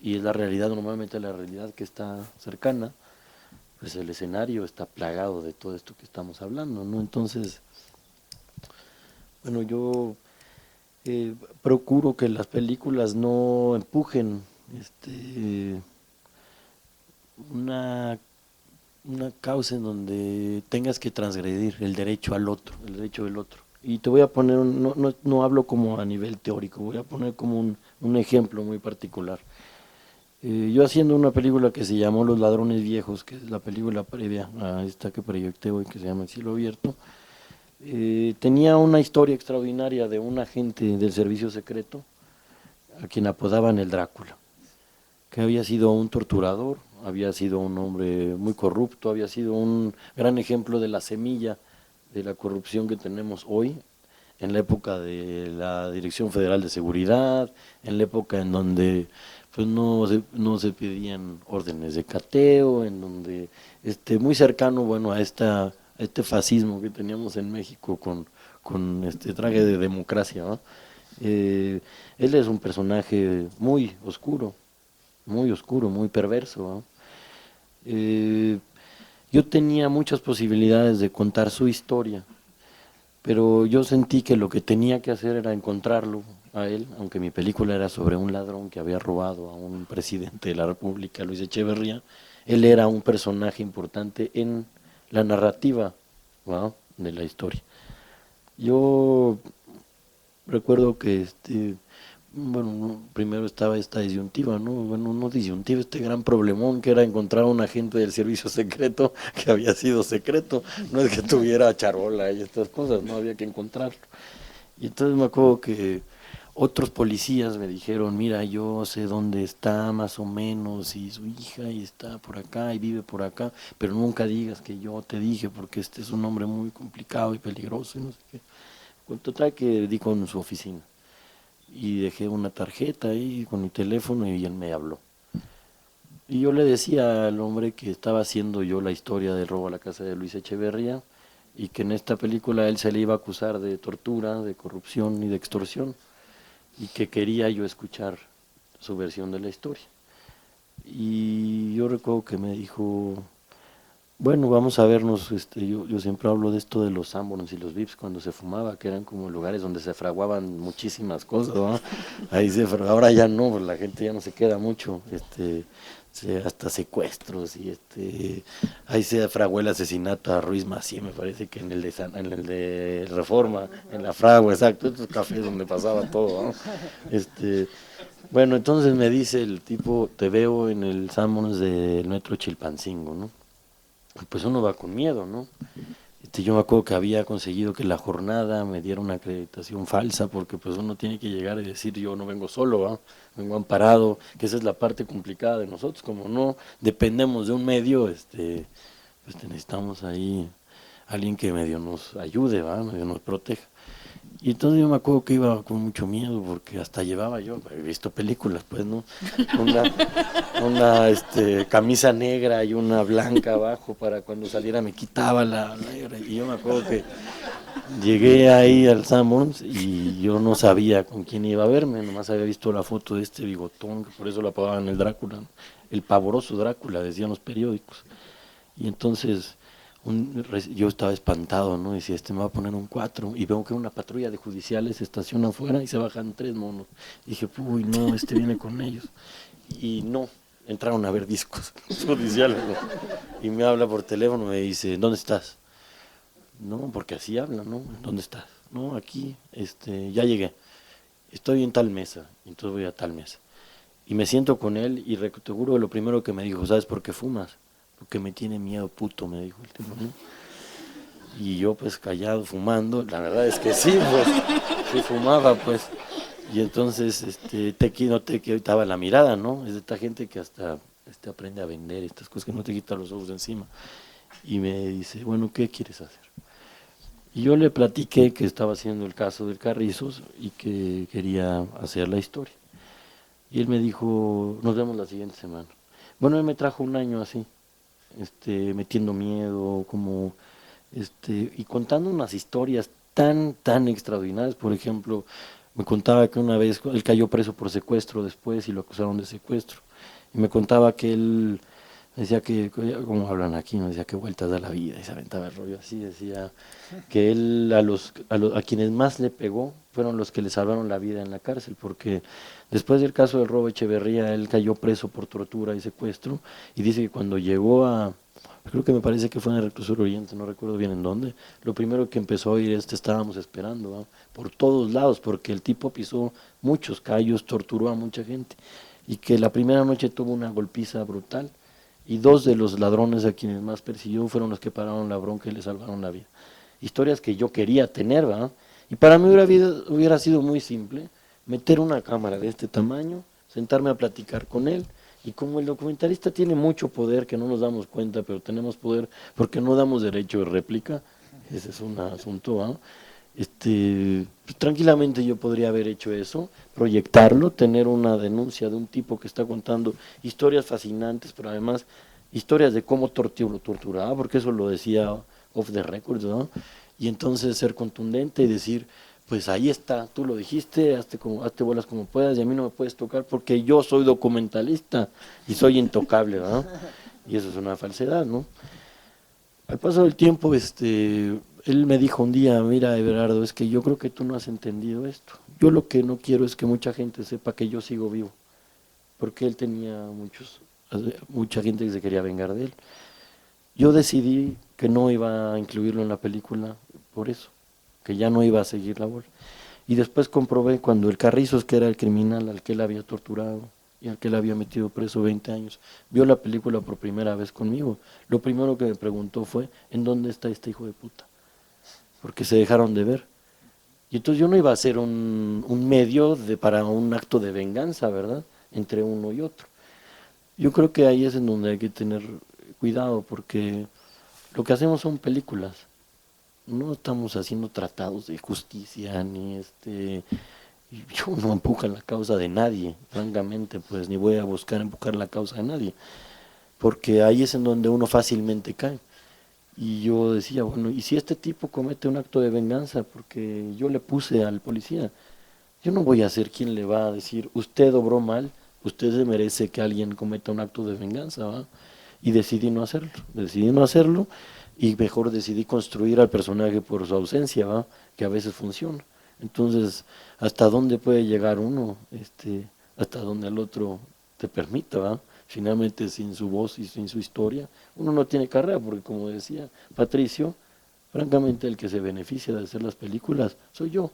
y es la realidad, normalmente la realidad que está cercana, pues el escenario está plagado de todo esto que estamos hablando, ¿no? Entonces, bueno, yo procuro que las películas no empujen una causa en donde tengas que transgredir el derecho al otro, el derecho del otro. Y te voy a poner, no hablo como a nivel teórico, voy a poner como un ejemplo muy particular. Yo haciendo una película que se llamó Los Ladrones Viejos, que es la película previa a esta que proyecté hoy, que se llama El Cielo Abierto, tenía una historia extraordinaria de un agente del servicio secreto a quien apodaban el Drácula, que había sido un torturador, había sido un hombre muy corrupto, había sido un gran ejemplo de la semilla de la corrupción que tenemos hoy, en la época de la Dirección Federal de Seguridad, en la época en donde pues no se pedían órdenes de cateo, en donde muy cercano, bueno, a este fascismo que teníamos en México con este traje de democracia, ¿no? Él es un personaje muy oscuro, muy perverso, ¿no? Yo tenía muchas posibilidades de contar su historia, pero yo sentí que lo que tenía que hacer era encontrarlo a él, aunque mi película era sobre un ladrón que había robado a un presidente de la República, Luis Echeverría. Él era un personaje importante en la narrativa, ¿no?, de la historia. Yo recuerdo que bueno, primero estaba esta disyuntiva, ¿no? Bueno, no disyuntiva, este gran problemón que era encontrar a un agente del servicio secreto que había sido secreto, no es que tuviera charola y estas cosas, no había que encontrarlo. Y entonces me acuerdo que otros policías me dijeron, mira, yo sé dónde está más o menos, y su hija y está por acá y vive por acá, pero nunca digas que yo te dije, porque este es un hombre muy complicado y peligroso y no sé qué. Con total que di con su oficina y dejé una tarjeta ahí con mi teléfono y él me habló. Y yo le decía al hombre que estaba haciendo yo la historia del robo a la casa de Luis Echeverría y que en esta película a él se le iba a acusar de tortura, de corrupción y de extorsión, y que quería yo escuchar su versión de la historia. Y yo recuerdo que me dijo, bueno, vamos a vernos, yo siempre hablo de esto de los Sanborns y los Vips cuando se fumaba, que eran como lugares donde se fraguaban muchísimas cosas, ¿no? Ahí ahora ya no, la gente ya no se queda mucho, hasta secuestros y ahí se fraguó el asesinato a Ruiz Macié, me parece que en el de Reforma, en la fragua, exacto, estos cafés donde pasaba todo, ¿no? Bueno, entonces me dice el tipo, te veo en el Sanborns del Metro Chilpancingo, ¿no? Pues uno va con miedo, ¿no? Yo me acuerdo que había conseguido que la jornada me diera una acreditación falsa, porque pues uno tiene que llegar y decir, yo no vengo solo, ¿va? Vengo amparado, que esa es la parte complicada de nosotros, como no dependemos de un medio, pues necesitamos ahí alguien que medio nos ayude, ¿va? Medio nos proteja. Y entonces yo me acuerdo que iba con mucho miedo, porque hasta llevaba yo, he visto películas, pues, ¿no? Una camisa negra y una blanca abajo, para cuando saliera me quitaba la negra. Y yo me acuerdo que llegué ahí al Sanborns y yo no sabía con quién iba a verme, nomás había visto la foto de este bigotón, que por eso lo apodaban el Drácula, ¿no? El pavoroso Drácula, decían los periódicos. Y entonces yo estaba espantado, ¿no? Decía, me va a poner un 4, y veo que una patrulla de judiciales se estaciona afuera y se bajan 3 monos. Y dije, uy, no, viene con ellos. Y no, entraron a ver discos judiciales, ¿no? Y me habla por teléfono, me dice, ¿dónde estás? No, porque así habla, ¿no? ¿Dónde estás? No, aquí, ya llegué, estoy en tal mesa, entonces voy a tal mesa. Y me siento con él y te juro que lo primero que me dijo, ¿sabes por qué fumas? Porque me tiene miedo, puto, me dijo el tipo, ¿no? Y yo pues callado, fumando, la verdad es que sí, pues, sí fumaba, pues. Y entonces, no te quitaba la mirada, ¿no? Es de esta gente que hasta aprende a vender estas cosas, que no te quita los ojos de encima. Y me dice, bueno, ¿qué quieres hacer? Y yo le platiqué que estaba haciendo el caso del Carrizos y que quería hacer la historia. Y él me dijo, nos vemos la siguiente semana. Bueno, él me trajo un año así. metiendo miedo, como y contando unas historias tan extraordinarias. Por ejemplo, me contaba que una vez él cayó preso por secuestro después y lo acusaron de secuestro. Y me contaba que él decía que, como hablan aquí, no decía que vueltas da la vida, y se aventaba el rollo así, decía que él a quienes más le pegó fueron los que le salvaron la vida en la cárcel, porque después del caso del robo Echeverría, él cayó preso por tortura y secuestro, y dice que cuando llegó creo que me parece que fue en el Reclusorio Oriente, no recuerdo bien en dónde, lo primero que empezó a oír es te estábamos esperando, ¿va? Por todos lados, porque el tipo pisó muchos callos, torturó a mucha gente, y que la primera noche tuvo una golpiza brutal, y dos de los ladrones a quienes más persiguió fueron los que pararon la bronca y le salvaron la vida. Historias que yo quería tener, ¿verdad? Y para mí hubiera sido muy simple meter una cámara de este tamaño, sentarme a platicar con él, y como el documentalista tiene mucho poder que no nos damos cuenta, pero tenemos poder porque no damos derecho de réplica, ese es un asunto, ¿verdad? Pues, tranquilamente yo podría haber hecho eso, proyectarlo, tener una denuncia de un tipo que está contando historias fascinantes, pero además historias de cómo torturaba, porque eso lo decía off the record, ¿no? Y entonces ser contundente y decir, pues ahí está, tú lo dijiste, hazte bolas como puedas y a mí no me puedes tocar porque yo soy documentalista y soy intocable, ¿verdad? Y eso es una falsedad, ¿no? Al paso del tiempo, él me dijo un día, mira, Everardo, es que yo creo que tú no has entendido esto. Yo lo que no quiero es que mucha gente sepa que yo sigo vivo, porque él tenía mucha gente que se quería vengar de él. Yo decidí que no iba a incluirlo en la película por eso, que ya no iba a seguir la bola. Y después comprobé cuando el Carrizos, que era el criminal al que él había torturado y al que él había metido preso 20 años, vio la película por primera vez conmigo. Lo primero que me preguntó fue, ¿en dónde está este hijo de puta? Porque se dejaron de ver. Y entonces yo no iba a ser un medio para un acto de venganza, ¿verdad? Entre uno y otro. Yo creo que ahí es en donde hay que tener cuidado, porque lo que hacemos son películas. No estamos haciendo tratados de justicia, ni yo no empujo la causa de nadie, francamente, pues ni voy a buscar empujar la causa de nadie, porque ahí es en donde uno fácilmente cae. Y yo decía, bueno, ¿y si este tipo comete un acto de venganza porque yo le puse al policía? Yo no voy a ser quien le va a decir, usted obró mal, usted se merece que alguien cometa un acto de venganza, ¿va? Y decidí no hacerlo, y mejor decidí construir al personaje por su ausencia, ¿va? Que a veces funciona. Entonces, ¿hasta dónde puede llegar uno? Hasta donde el otro te permita, ¿va? Finalmente, sin su voz y sin su historia, uno no tiene carrera, porque como decía Patricio, francamente el que se beneficia de hacer las películas soy yo.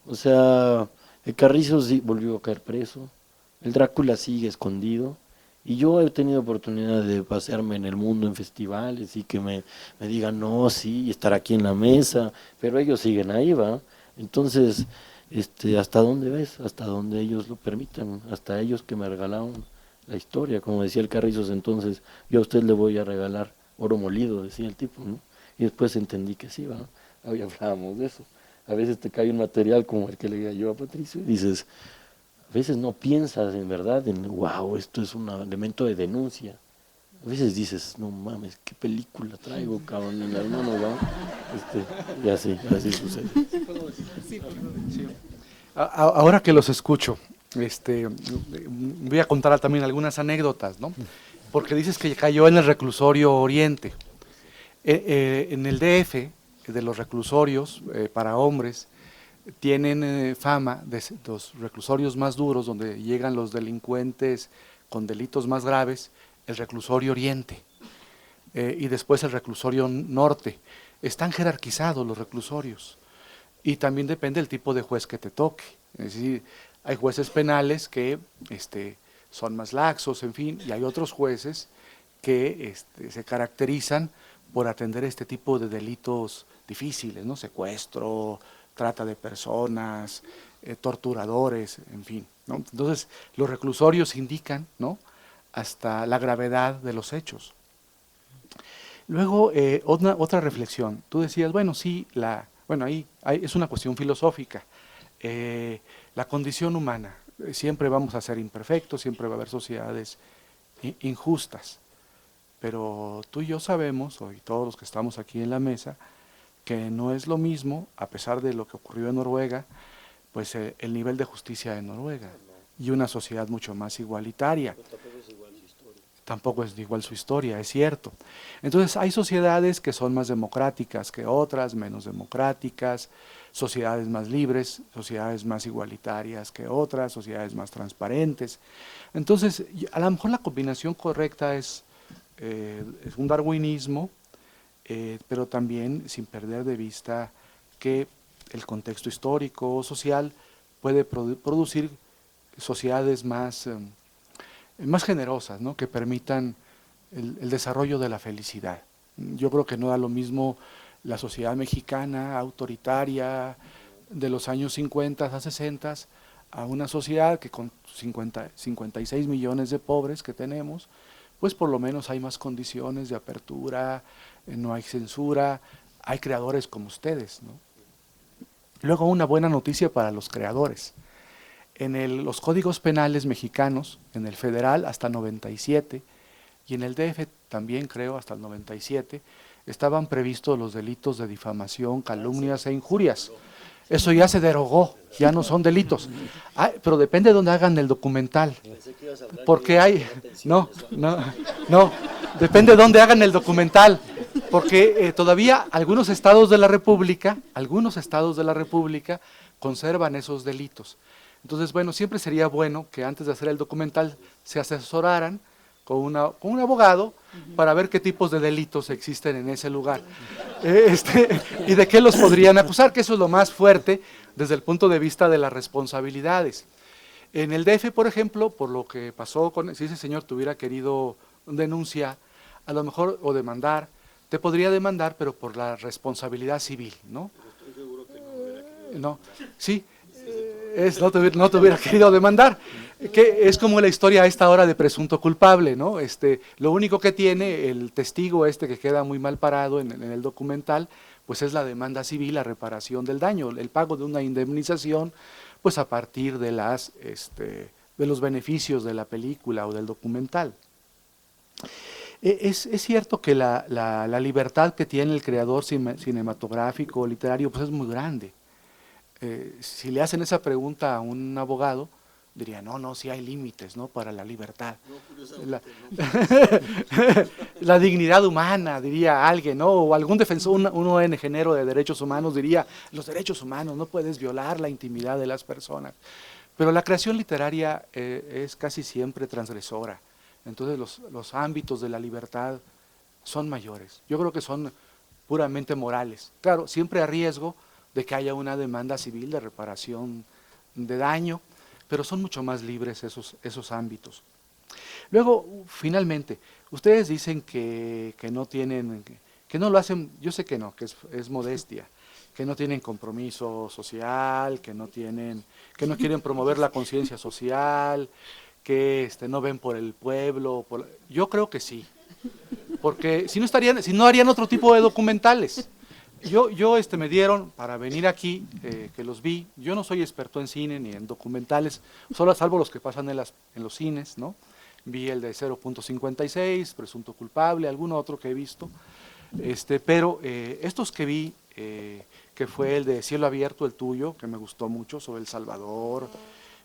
O sea, el Carrizo sí volvió a caer preso, el Drácula sigue escondido, y yo he tenido oportunidad de pasearme en el mundo en festivales y que me digan, no, sí, estar aquí en la mesa, pero ellos siguen ahí, ¿va? Entonces, ¿hasta dónde ves? Hasta donde ellos lo permitan, hasta ellos que me regalaron la historia, como decía el Carrizos entonces, yo a usted le voy a regalar oro molido, decía el tipo, ¿no? Y después entendí que sí, ¿va? Hoy hablábamos de eso. A veces te cae un material como el que le di yo a Patricio y dices, a veces no piensas en verdad en, wow, esto es un elemento de denuncia. A veces dices, no mames, qué película traigo, cabrón, en las manos, ¿va? Y así sucede. Ahora que los escucho, voy a contar también algunas anécdotas, ¿no? Porque dices que cayó en el reclusorio Oriente. En el DF, de los reclusorios para hombres, tienen fama de los reclusorios más duros, donde llegan los delincuentes con delitos más graves, el reclusorio Oriente y después el reclusorio Norte. Están jerarquizados los reclusorios y también depende del tipo de juez que te toque. Es decir, hay jueces penales que son más laxos, en fin, y hay otros jueces que se caracterizan por atender este tipo de delitos difíciles, ¿no? Secuestro, trata de personas, torturadores, en fin, ¿no? Entonces, los reclusorios indican, ¿no?, hasta la gravedad de los hechos. Luego, otra reflexión. Tú decías, bueno, sí, ahí es una cuestión filosófica. La condición humana, siempre vamos a ser imperfectos, siempre va a haber sociedades injustas. pero tú y yo sabemos, y todos los que estamos aquí en la mesa, que no es lo mismo, a pesar de lo que ocurrió en Noruega, pues el nivel de justicia en Noruega y una sociedad mucho más igualitaria. Tampoco es igual su historia, es cierto. Entonces hay sociedades que son más democráticas que otras, menos democráticas, sociedades más libres, sociedades más igualitarias que otras, sociedades más transparentes. Entonces, a lo mejor la combinación correcta es un darwinismo, pero también sin perder de vista que el contexto histórico o social puede producir sociedades más generosas, ¿no? Que permitan el desarrollo de la felicidad. Yo creo que no da lo mismo la sociedad mexicana autoritaria de los años 50 a 60 a una sociedad que con 56 millones de pobres que tenemos, pues por lo menos hay más condiciones de apertura, no hay censura, hay creadores como ustedes, ¿no? Luego una buena noticia para los creadores. En los códigos penales mexicanos, en el federal hasta 97 y en el DF también creo hasta el 97, estaban previstos los delitos de difamación, calumnias e injurias. Eso ya se derogó, ya no son delitos. Pero depende de dónde hagan el documental. Porque hay... No, depende de dónde hagan el documental. Porque todavía algunos estados de la República conservan esos delitos. Entonces, bueno, siempre sería bueno que antes de hacer el documental se asesoraran con un abogado para ver qué tipos de delitos existen en ese lugar y de qué los podrían acusar, que eso es lo más fuerte desde el punto de vista de las responsabilidades. En el DF, por ejemplo, por lo que pasó si ese señor tuviera querido denunciar, a lo mejor, o demandar, te podría demandar, pero por la responsabilidad civil, ¿no? Estoy seguro que no hubiera querido. No, sí. No te hubiera querido demandar, que es como la historia a esta hora de presunto culpable, ¿no? Lo único que tiene el testigo que queda muy mal parado en el documental, pues es la demanda civil, la reparación del daño, el pago de una indemnización, pues a partir de los beneficios de la película o del documental. Es cierto que la libertad que tiene el creador cinematográfico o literario, pues es muy grande. Si le hacen esa pregunta a un abogado, diría, no, sí hay límites, ¿no? Para la libertad. La dignidad humana, diría alguien, ¿no? O algún defensor, un ONGero de derechos humanos diría, los derechos humanos, no puedes violar la intimidad de las personas. Pero la creación literaria es casi siempre transgresora. Entonces los ámbitos de la libertad son mayores. Yo creo que son puramente morales. Claro, siempre a riesgo de que haya una demanda civil de reparación de daño, pero son mucho más libres esos ámbitos. Luego, finalmente, ustedes dicen que no tienen, que no lo hacen, yo sé que no, que es modestia, que no tienen compromiso social, que no quieren promover la conciencia social, que no ven por el pueblo. Yo creo que sí, porque si no harían otro tipo de documentales. Yo me dieron para venir aquí, que los vi. Yo no soy experto en cine ni en documentales, salvo los que pasan en los cines, ¿no? Vi el de 0.56, Presunto Culpable, algún otro que he visto, pero estos que vi, que fue el de Cielo Abierto, el tuyo, que me gustó mucho, sobre El Salvador,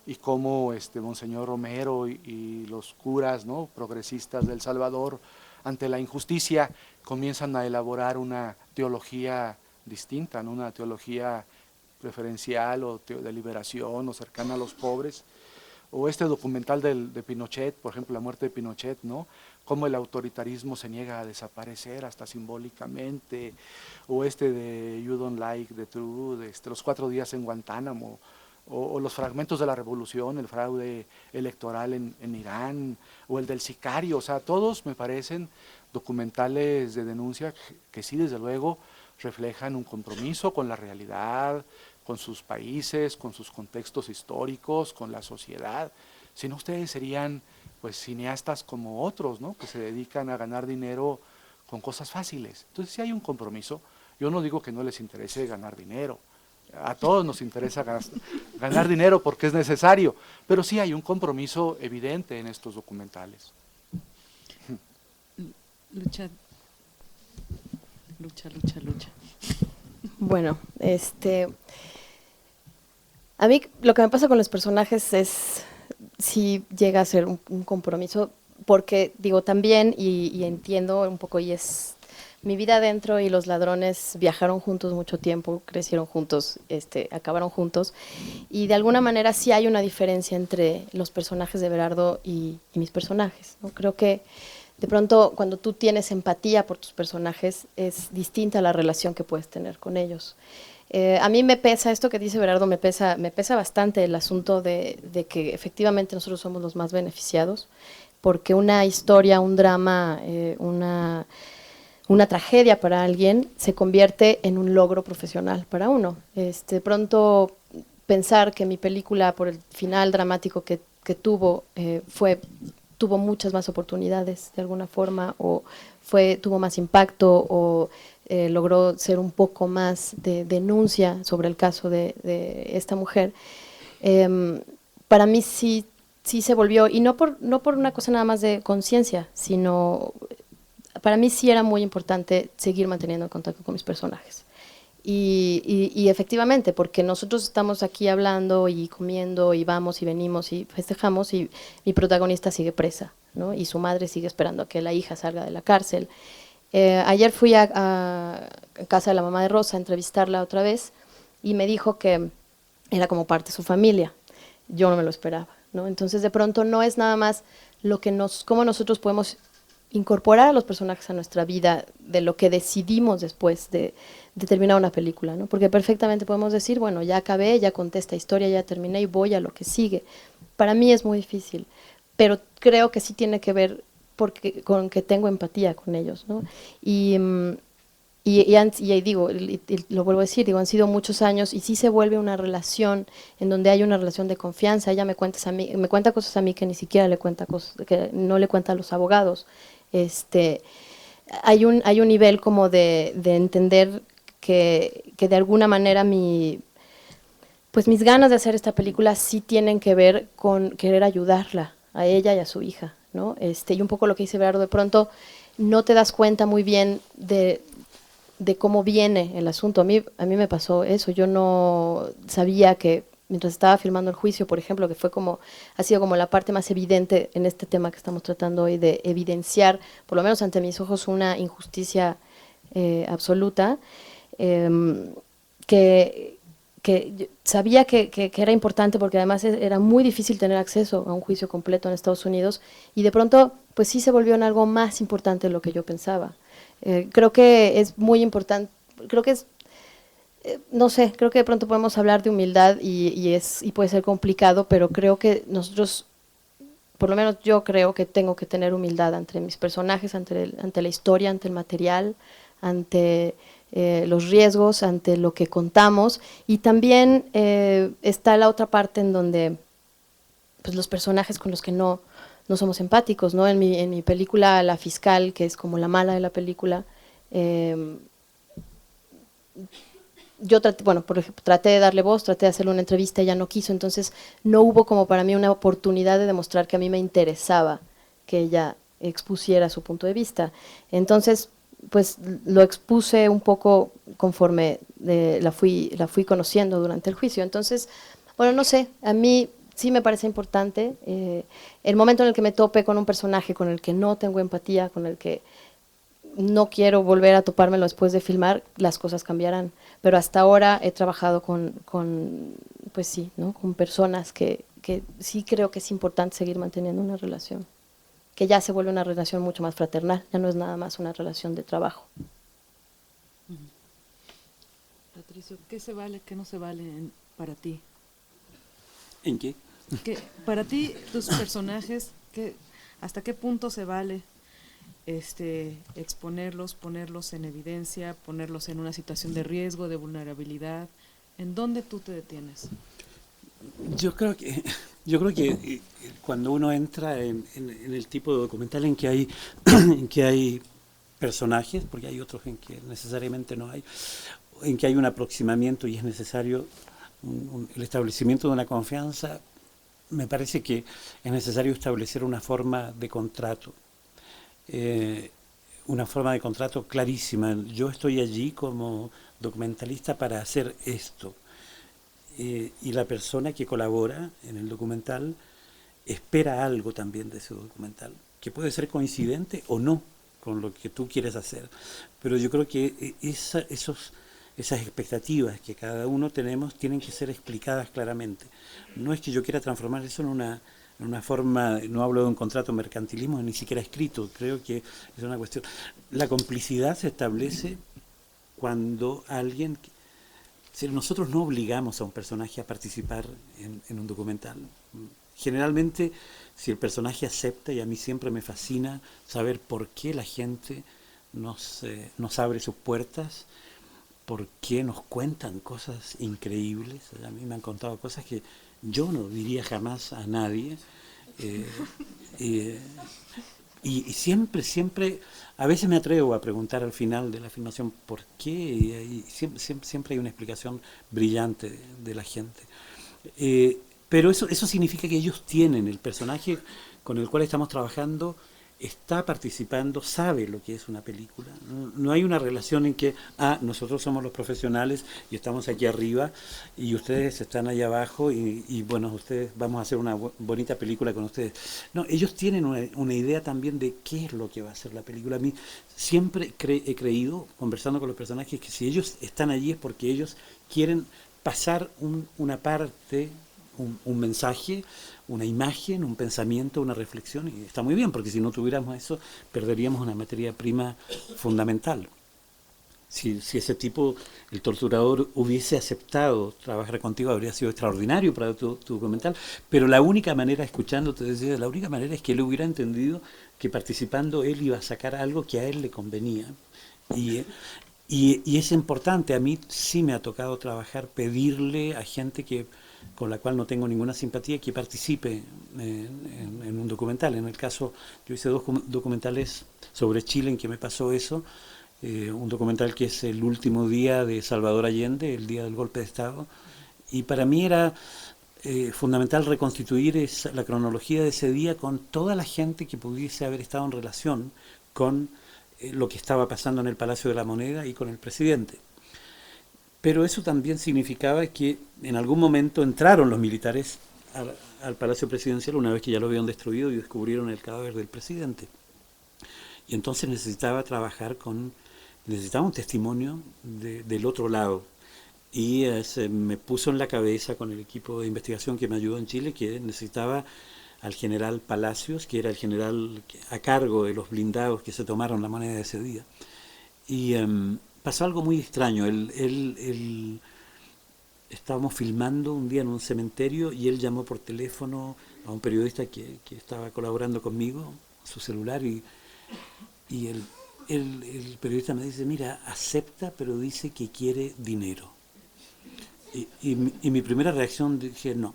y cómo Monseñor Romero y los curas, ¿no? Progresistas de El Salvador, ante la injusticia, comienzan a elaborar una teología distinta, ¿no? Una teología preferencial o de liberación o cercana a los pobres. O documental de Pinochet, por ejemplo, la muerte de Pinochet, ¿no? Cómo el autoritarismo se niega a desaparecer hasta simbólicamente. O de You Don't Like the Truth, los 4 días en Guantánamo. O los fragmentos de la revolución, el fraude electoral en Irán, o el del sicario. O sea, todos me parecen documentales de denuncia que sí, desde luego, reflejan un compromiso con la realidad, con sus países, con sus contextos históricos, con la sociedad. Si no, ustedes serían pues cineastas como otros, ¿no? Que se dedican a ganar dinero con cosas fáciles. Entonces, si hay un compromiso, yo no digo que no les interese ganar dinero. A todos nos interesa ganar dinero porque es necesario, pero sí hay un compromiso evidente en estos documentales. Lucha, lucha, lucha, lucha. Bueno, a mí lo que me pasa con los personajes es si llega a ser un compromiso, porque digo también, y entiendo un poco, y es mi vida adentro y los ladrones viajaron juntos mucho tiempo, crecieron juntos, acabaron juntos, y de alguna manera sí hay una diferencia entre los personajes de Berardo y mis personajes, ¿no? Creo que de pronto cuando tú tienes empatía por tus personajes es distinta la relación que puedes tener con ellos. A mí me pesa, esto que dice Berardo, me pesa bastante el asunto de que efectivamente nosotros somos los más beneficiados, porque una historia, un drama, una tragedia para alguien se convierte en un logro profesional para uno. De pronto pensar que mi película, por el final dramático que tuvo, tuvo muchas más oportunidades de alguna forma, o tuvo más impacto, o logró ser un poco más de denuncia sobre el caso de esta mujer, para mí sí se volvió, y no por una cosa nada más de conciencia, sino para mí sí era muy importante seguir manteniendo contacto con mis personajes. Y efectivamente, porque nosotros estamos aquí hablando y comiendo y vamos y venimos y festejamos, y mi protagonista sigue presa, ¿no? Y su madre sigue esperando a que la hija salga de la cárcel. Ayer fui a casa de la mamá de Rosa a entrevistarla otra vez, y me dijo que era como parte de su familia. Yo no me lo esperaba, ¿no? Entonces de pronto no es nada más cómo nosotros podemos incorporar a los personajes a nuestra vida de lo que decidimos después de terminar una película, ¿no? Porque perfectamente podemos decir, bueno, ya acabé, ya conté esta historia, ya terminé y voy a lo que sigue. Para mí es muy difícil, pero creo que sí tiene que ver con que tengo empatía con ellos, ¿no? Y digo, y lo vuelvo a decir, digo, han sido muchos años y sí se vuelve una relación en donde hay una relación de confianza. Ella me cuenta cosas a mí que ni siquiera le cuenta cosas, que no le cuenta a los abogados. Hay un nivel como de entender que de alguna manera pues mis ganas de hacer esta película sí tienen que ver con querer ayudarla, a ella y a su hija, ¿no? Y un poco lo que dice Berardo, de pronto no te das cuenta muy bien de cómo viene el asunto. A mí me pasó eso, yo no sabía que mientras estaba filmando el juicio, por ejemplo, que ha sido como la parte más evidente en este tema que estamos tratando hoy, de evidenciar, por lo menos ante mis ojos, una injusticia absoluta, que yo sabía que era importante, porque además era muy difícil tener acceso a un juicio completo en Estados Unidos, y de pronto pues sí se volvió en algo más importante de lo que yo pensaba. Creo que es muy importante, creo que es, no sé, creo que de pronto podemos hablar de humildad y puede ser complicado, pero creo que nosotros, por lo menos yo creo que tengo que tener humildad ante mis personajes, ante la historia, ante el material, ante los riesgos, ante lo que contamos, y también está la otra parte en donde pues los personajes con los que no somos empáticos, ¿no? En mi película, la fiscal, que es como la mala de la película, yo por ejemplo, traté de darle voz, traté de hacerle una entrevista, ella no quiso, entonces no hubo como para mí una oportunidad de demostrar que a mí me interesaba que ella expusiera su punto de vista. Entonces, pues lo expuse un poco conforme la fui conociendo durante el juicio. Entonces, bueno, no sé, a mí sí me parece importante. El momento en el que me tope con un personaje con el que no tengo empatía, con el que no quiero volver a topármelo después de filmar, las cosas cambiarán. Pero hasta ahora he trabajado con pues sí, ¿no? Con personas que sí creo que es importante seguir manteniendo una relación, que ya se vuelve una relación mucho más fraternal, ya no es nada más una relación de trabajo. Patricio, ¿qué se vale, qué no se vale para ti? ¿En qué? Para ti, tus personajes, ¿hasta qué punto se vale exponerlos, ponerlos en evidencia, ponerlos en una situación de riesgo, de vulnerabilidad? ¿En dónde tú te detienes? Yo creo que cuando uno entra en el tipo de documental en que hay personajes, porque hay otros en que necesariamente no hay, en que hay un aproximamiento y es necesario el establecimiento de una confianza, me parece que es necesario establecer una forma de contrato. una forma de contrato clarísima. Yo estoy allí como documentalista para hacer esto. Y la persona que colabora en el documental espera algo también de ese documental, que puede ser coincidente o no con lo que tú quieres hacer. Pero yo creo que esas expectativas que cada uno tenemos tienen que ser explicadas claramente. No es que yo quiera transformar eso en una forma, no hablo de un contrato mercantilismo, ni siquiera escrito, creo que es una cuestión. La complicidad se establece cuando alguien... Si nosotros no obligamos a un personaje a participar en un documental. Generalmente, si el personaje acepta, y a mí siempre me fascina saber por qué la gente nos abre sus puertas, por qué nos cuentan cosas increíbles. A mí me han contado cosas que yo no diría jamás a nadie. Y siempre, a veces me atrevo a preguntar al final de la filmación por qué, y siempre hay una explicación brillante de la gente. Pero eso significa que ellos tienen, el personaje con el cual estamos trabajando está participando, sabe lo que es una película. No hay una relación en que, nosotros somos los profesionales y estamos aquí arriba y ustedes están allá abajo y bueno, ustedes vamos a hacer una bonita película con ustedes. No, ellos tienen una idea también de qué es lo que va a ser la película. A mí siempre he creído, conversando con los personajes, que si ellos están allí es porque ellos quieren pasar una parte, un mensaje, una imagen, un pensamiento, una reflexión, y está muy bien, porque si no tuviéramos eso, perderíamos una materia prima fundamental. Si ese tipo, el torturador, hubiese aceptado trabajar contigo, habría sido extraordinario para tu documental, pero la única manera, escuchándote decía, la única manera es que él hubiera entendido que participando él iba a sacar algo que a él le convenía. Y es importante, a mí sí me ha tocado trabajar, pedirle a gente con la cual no tengo ninguna simpatía que participe en un documental. En el caso, yo hice 2 documentales sobre Chile en que me pasó eso. Un documental que es el último día de Salvador Allende, el día del golpe de Estado. Y para mí era fundamental reconstituir la cronología de ese día con toda la gente que pudiese haber estado en relación con lo que estaba pasando en el Palacio de la Moneda y con el presidente. Pero eso también significaba que en algún momento entraron los militares al Palacio Presidencial una vez que ya lo habían destruido y descubrieron el cadáver del presidente. Y entonces necesitaba un testimonio del otro lado. Y se me puso en la cabeza con el equipo de investigación que me ayudó en Chile que necesitaba al general Palacios, que era el general a cargo de los blindados que se tomaron la moneda ese día. Y pasó algo muy extraño. Estábamos filmando un día en un cementerio y él llamó por teléfono a un periodista que estaba colaborando conmigo, su celular, y el periodista me dice, mira, acepta, pero dice que quiere dinero. Y mi primera reacción dije, no.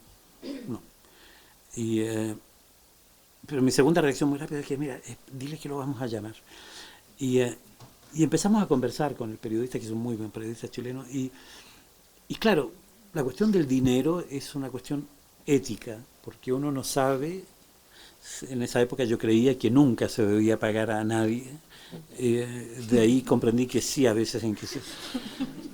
Pero mi segunda reacción muy rápida dije, mira, dile que lo vamos a llamar. Y empezamos a conversar con el periodista, que es un muy buen periodista chileno, y claro, la cuestión del dinero es una cuestión ética, porque uno no sabe, en esa época yo creía que nunca se debía pagar a nadie, de ahí comprendí que sí, a veces en que sí.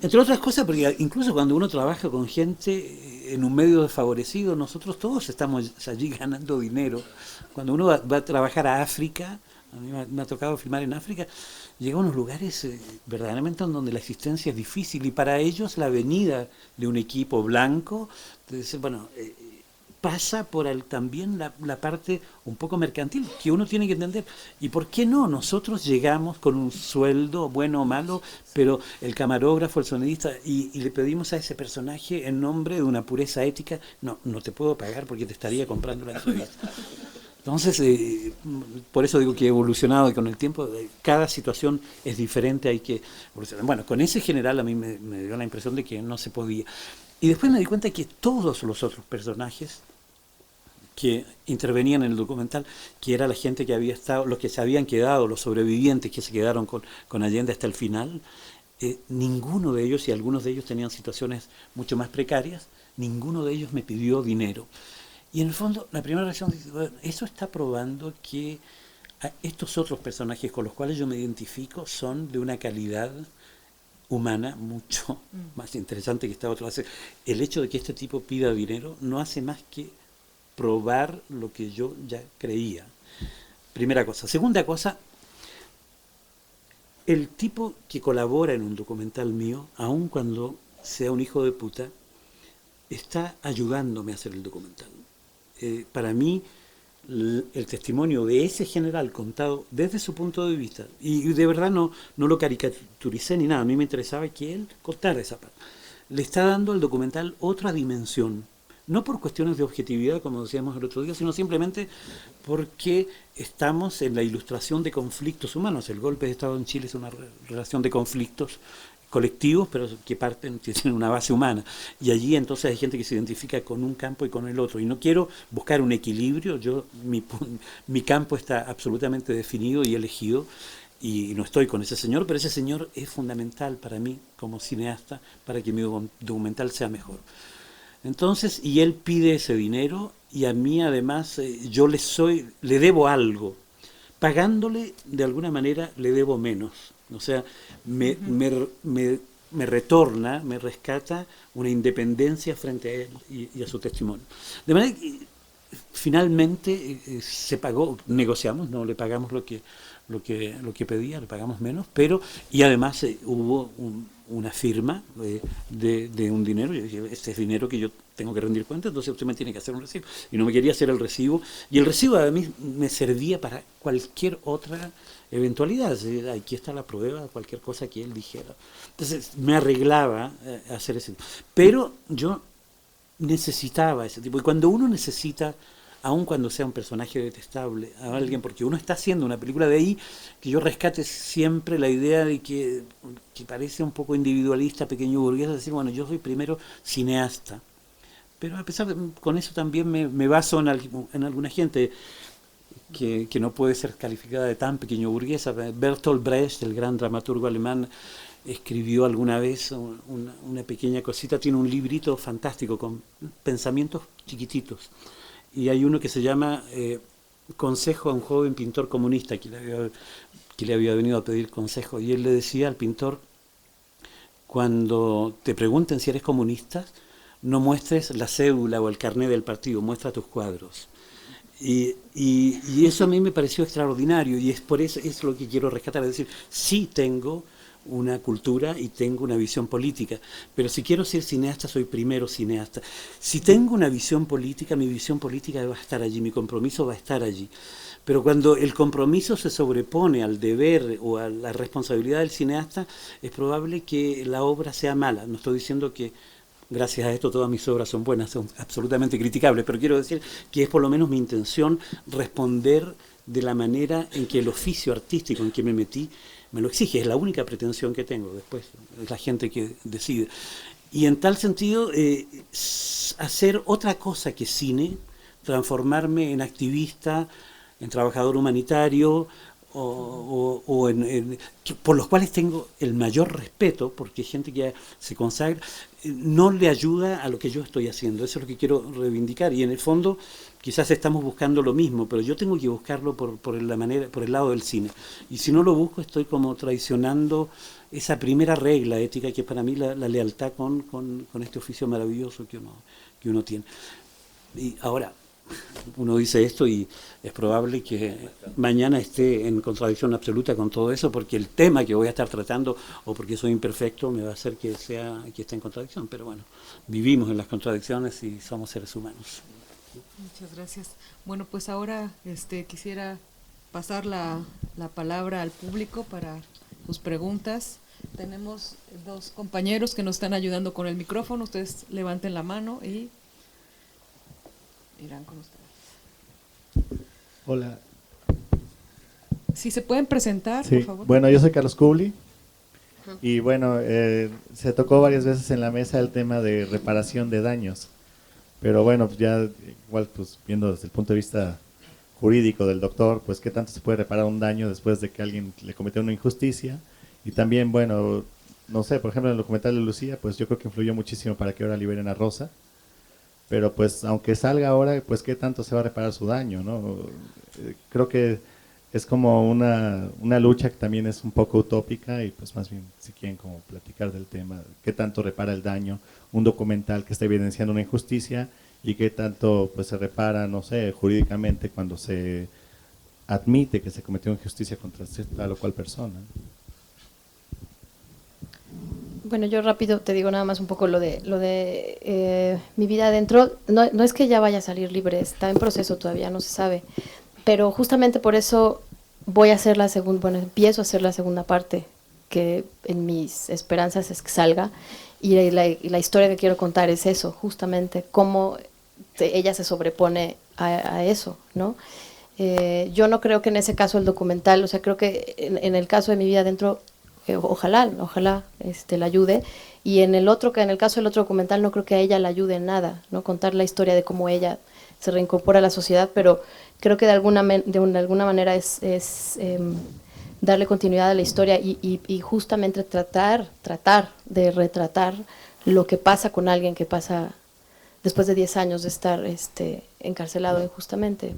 Entre otras cosas, porque incluso cuando uno trabaja con gente en un medio desfavorecido, nosotros todos estamos allí ganando dinero. Cuando uno va a trabajar a África, a mí me ha tocado filmar en África, llega a unos lugares verdaderamente donde la existencia es difícil y para ellos la venida de un equipo blanco, bueno, pasa por también la parte un poco mercantil que uno tiene que entender. ¿Y por qué no? Nosotros llegamos con un sueldo, bueno o malo, pero el camarógrafo, el sonidista, y le pedimos a ese personaje en nombre de una pureza ética, no te puedo pagar porque te estaría comprando la entrevista. Entonces, por eso digo que he evolucionado y con el tiempo cada situación es diferente, hay que evolucionar. Bueno, con ese general a mí me dio la impresión de que no se podía. Y después me di cuenta que todos los otros personajes que intervenían en el documental, que era la gente que había estado, los que se habían quedado, los sobrevivientes que se quedaron con Allende hasta el final, ninguno de ellos, y algunos de ellos tenían situaciones mucho más precarias, ninguno de ellos me pidió dinero. Y en el fondo, la primera reacción es, bueno, eso está probando que estos otros personajes con los cuales yo me identifico son de una calidad humana mucho más interesante que esta otra. El hecho de que este tipo pida dinero no hace más que probar lo que yo ya creía. Primera cosa. Segunda cosa, el tipo que colabora en un documental mío, aun cuando sea un hijo de puta, está ayudándome a hacer el documental. Para mí, el testimonio de ese general contado desde su punto de vista, y de verdad no lo caricaturicé ni nada, a mí me interesaba que él contara esa parte, le está dando al documental otra dimensión, no por cuestiones de objetividad, como decíamos el otro día, sino simplemente porque estamos en la ilustración de conflictos humanos. El golpe de Estado en Chile es una relación de conflictos colectivos, pero que tienen una base humana. Y allí entonces hay gente que se identifica con un campo y con el otro. Y no quiero buscar un equilibrio, mi campo está absolutamente definido y elegido, y no estoy con ese señor, pero ese señor es fundamental para mí como cineasta, para que mi documental sea mejor. Entonces, y él pide ese dinero, y a mí además yo le debo algo. Pagándole, de alguna manera, le debo menos. O sea, me retorna, me rescata una independencia frente a él y a su testimonio. De manera que finalmente se pagó, negociamos, no le pagamos lo que pedía, le pagamos menos, pero, y además hubo una firma de un dinero. Yo dije, este es dinero que yo tengo que rendir cuenta, entonces usted me tiene que hacer un recibo. Y no me quería hacer el recibo, y el recibo a mí me servía para cualquier otra eventualidad. Aquí está la prueba de cualquier cosa que él dijera. Entonces me arreglaba a hacer ese. Pero yo necesitaba ese tipo. Y cuando uno necesita, aun cuando sea un personaje detestable, a alguien, porque uno está haciendo una película, de ahí que yo rescate siempre la idea de que parece un poco individualista, pequeño burgués, decir, bueno, yo soy primero cineasta. Pero a pesar de, con eso también me baso en alguna gente que no puede ser calificada de tan pequeño burguesa. Bertolt Brecht, el gran dramaturgo alemán, escribió alguna vez una pequeña cosita, tiene un librito fantástico con pensamientos chiquititos. Y hay uno que se llama Consejo a un joven pintor comunista que le había venido a pedir consejo. Y él le decía al pintor, cuando te pregunten si eres comunista, no muestres la cédula o el carnet del partido, muestra tus cuadros. Y eso a mí me pareció extraordinario, y es por eso es lo que quiero rescatar, es decir, sí tengo una cultura y tengo una visión política, pero si quiero ser cineasta, soy primero cineasta. Si tengo una visión política, mi visión política va a estar allí, mi compromiso va a estar allí. Pero cuando el compromiso se sobrepone al deber o a la responsabilidad del cineasta, es probable que la obra sea mala. No estoy diciendo que gracias a esto todas mis obras son buenas, son absolutamente criticables, pero quiero decir que es por lo menos mi intención responder de la manera en que el oficio artístico en que me metí me lo exige. Es la única pretensión que tengo. Después es la gente que decide. Y en tal sentido, hacer otra cosa que cine, transformarme en activista, en trabajador humanitario, por los cuales tengo el mayor respeto, porque hay gente que se consagra, no le ayuda a lo que yo estoy haciendo. Eso es lo que quiero reivindicar, y en el fondo quizás estamos buscando lo mismo, pero yo tengo que buscarlo por el lado del cine, y si no lo busco estoy como traicionando esa primera regla ética que es para mí la lealtad con este oficio maravilloso que uno tiene. Y ahora uno dice esto y es probable que mañana esté en contradicción absoluta con todo eso, porque el tema que voy a estar tratando, o porque soy imperfecto, me va a hacer que esté en contradicción. Pero bueno, vivimos en las contradicciones y somos seres humanos. Muchas gracias. Bueno, pues ahora quisiera pasar la palabra al público para sus preguntas. Tenemos dos compañeros que nos están ayudando con el micrófono. Ustedes levanten la mano y irán con ustedes. Hola. Si se pueden presentar, Sí. por favor. Bueno, yo soy Carlos Kubli, y bueno, se tocó varias veces en la mesa el tema de reparación de daños, pero bueno, ya igual pues viendo desde el punto de vista jurídico del doctor, pues qué tanto se puede reparar un daño después de que alguien le cometió una injusticia. Y también, bueno, no sé, por ejemplo en el documental de Lucía, pues yo creo que influyó muchísimo para que ahora liberen a Rosa. Pero pues aunque salga ahora, pues qué tanto se va a reparar su daño, ¿no? Creo que es como una lucha que también es un poco utópica y pues más bien si quieren como platicar del tema, qué tanto repara el daño un documental que está evidenciando una injusticia y qué tanto pues se repara, no sé, jurídicamente cuando se admite que se cometió injusticia contra tal o cual persona. Bueno, yo rápido te digo nada más un poco lo de mi vida adentro. No es que ya vaya a salir libre, está en proceso todavía, no se sabe. Pero justamente por eso voy a hacer empiezo a hacer la segunda parte, que en mis esperanzas es que salga. Y la historia que quiero contar es eso, justamente, cómo ella se sobrepone a eso, ¿no? Yo no creo que en ese caso el documental, o sea, creo que en el caso de mi vida adentro, ojalá la ayude, y en el caso del otro documental no creo que a ella la ayude en nada, ¿no? Contar la historia de cómo ella se reincorpora a la sociedad, pero creo que de alguna manera es darle continuidad a la historia y justamente tratar de retratar lo que pasa con alguien que pasa después de 10 años de estar encarcelado injustamente.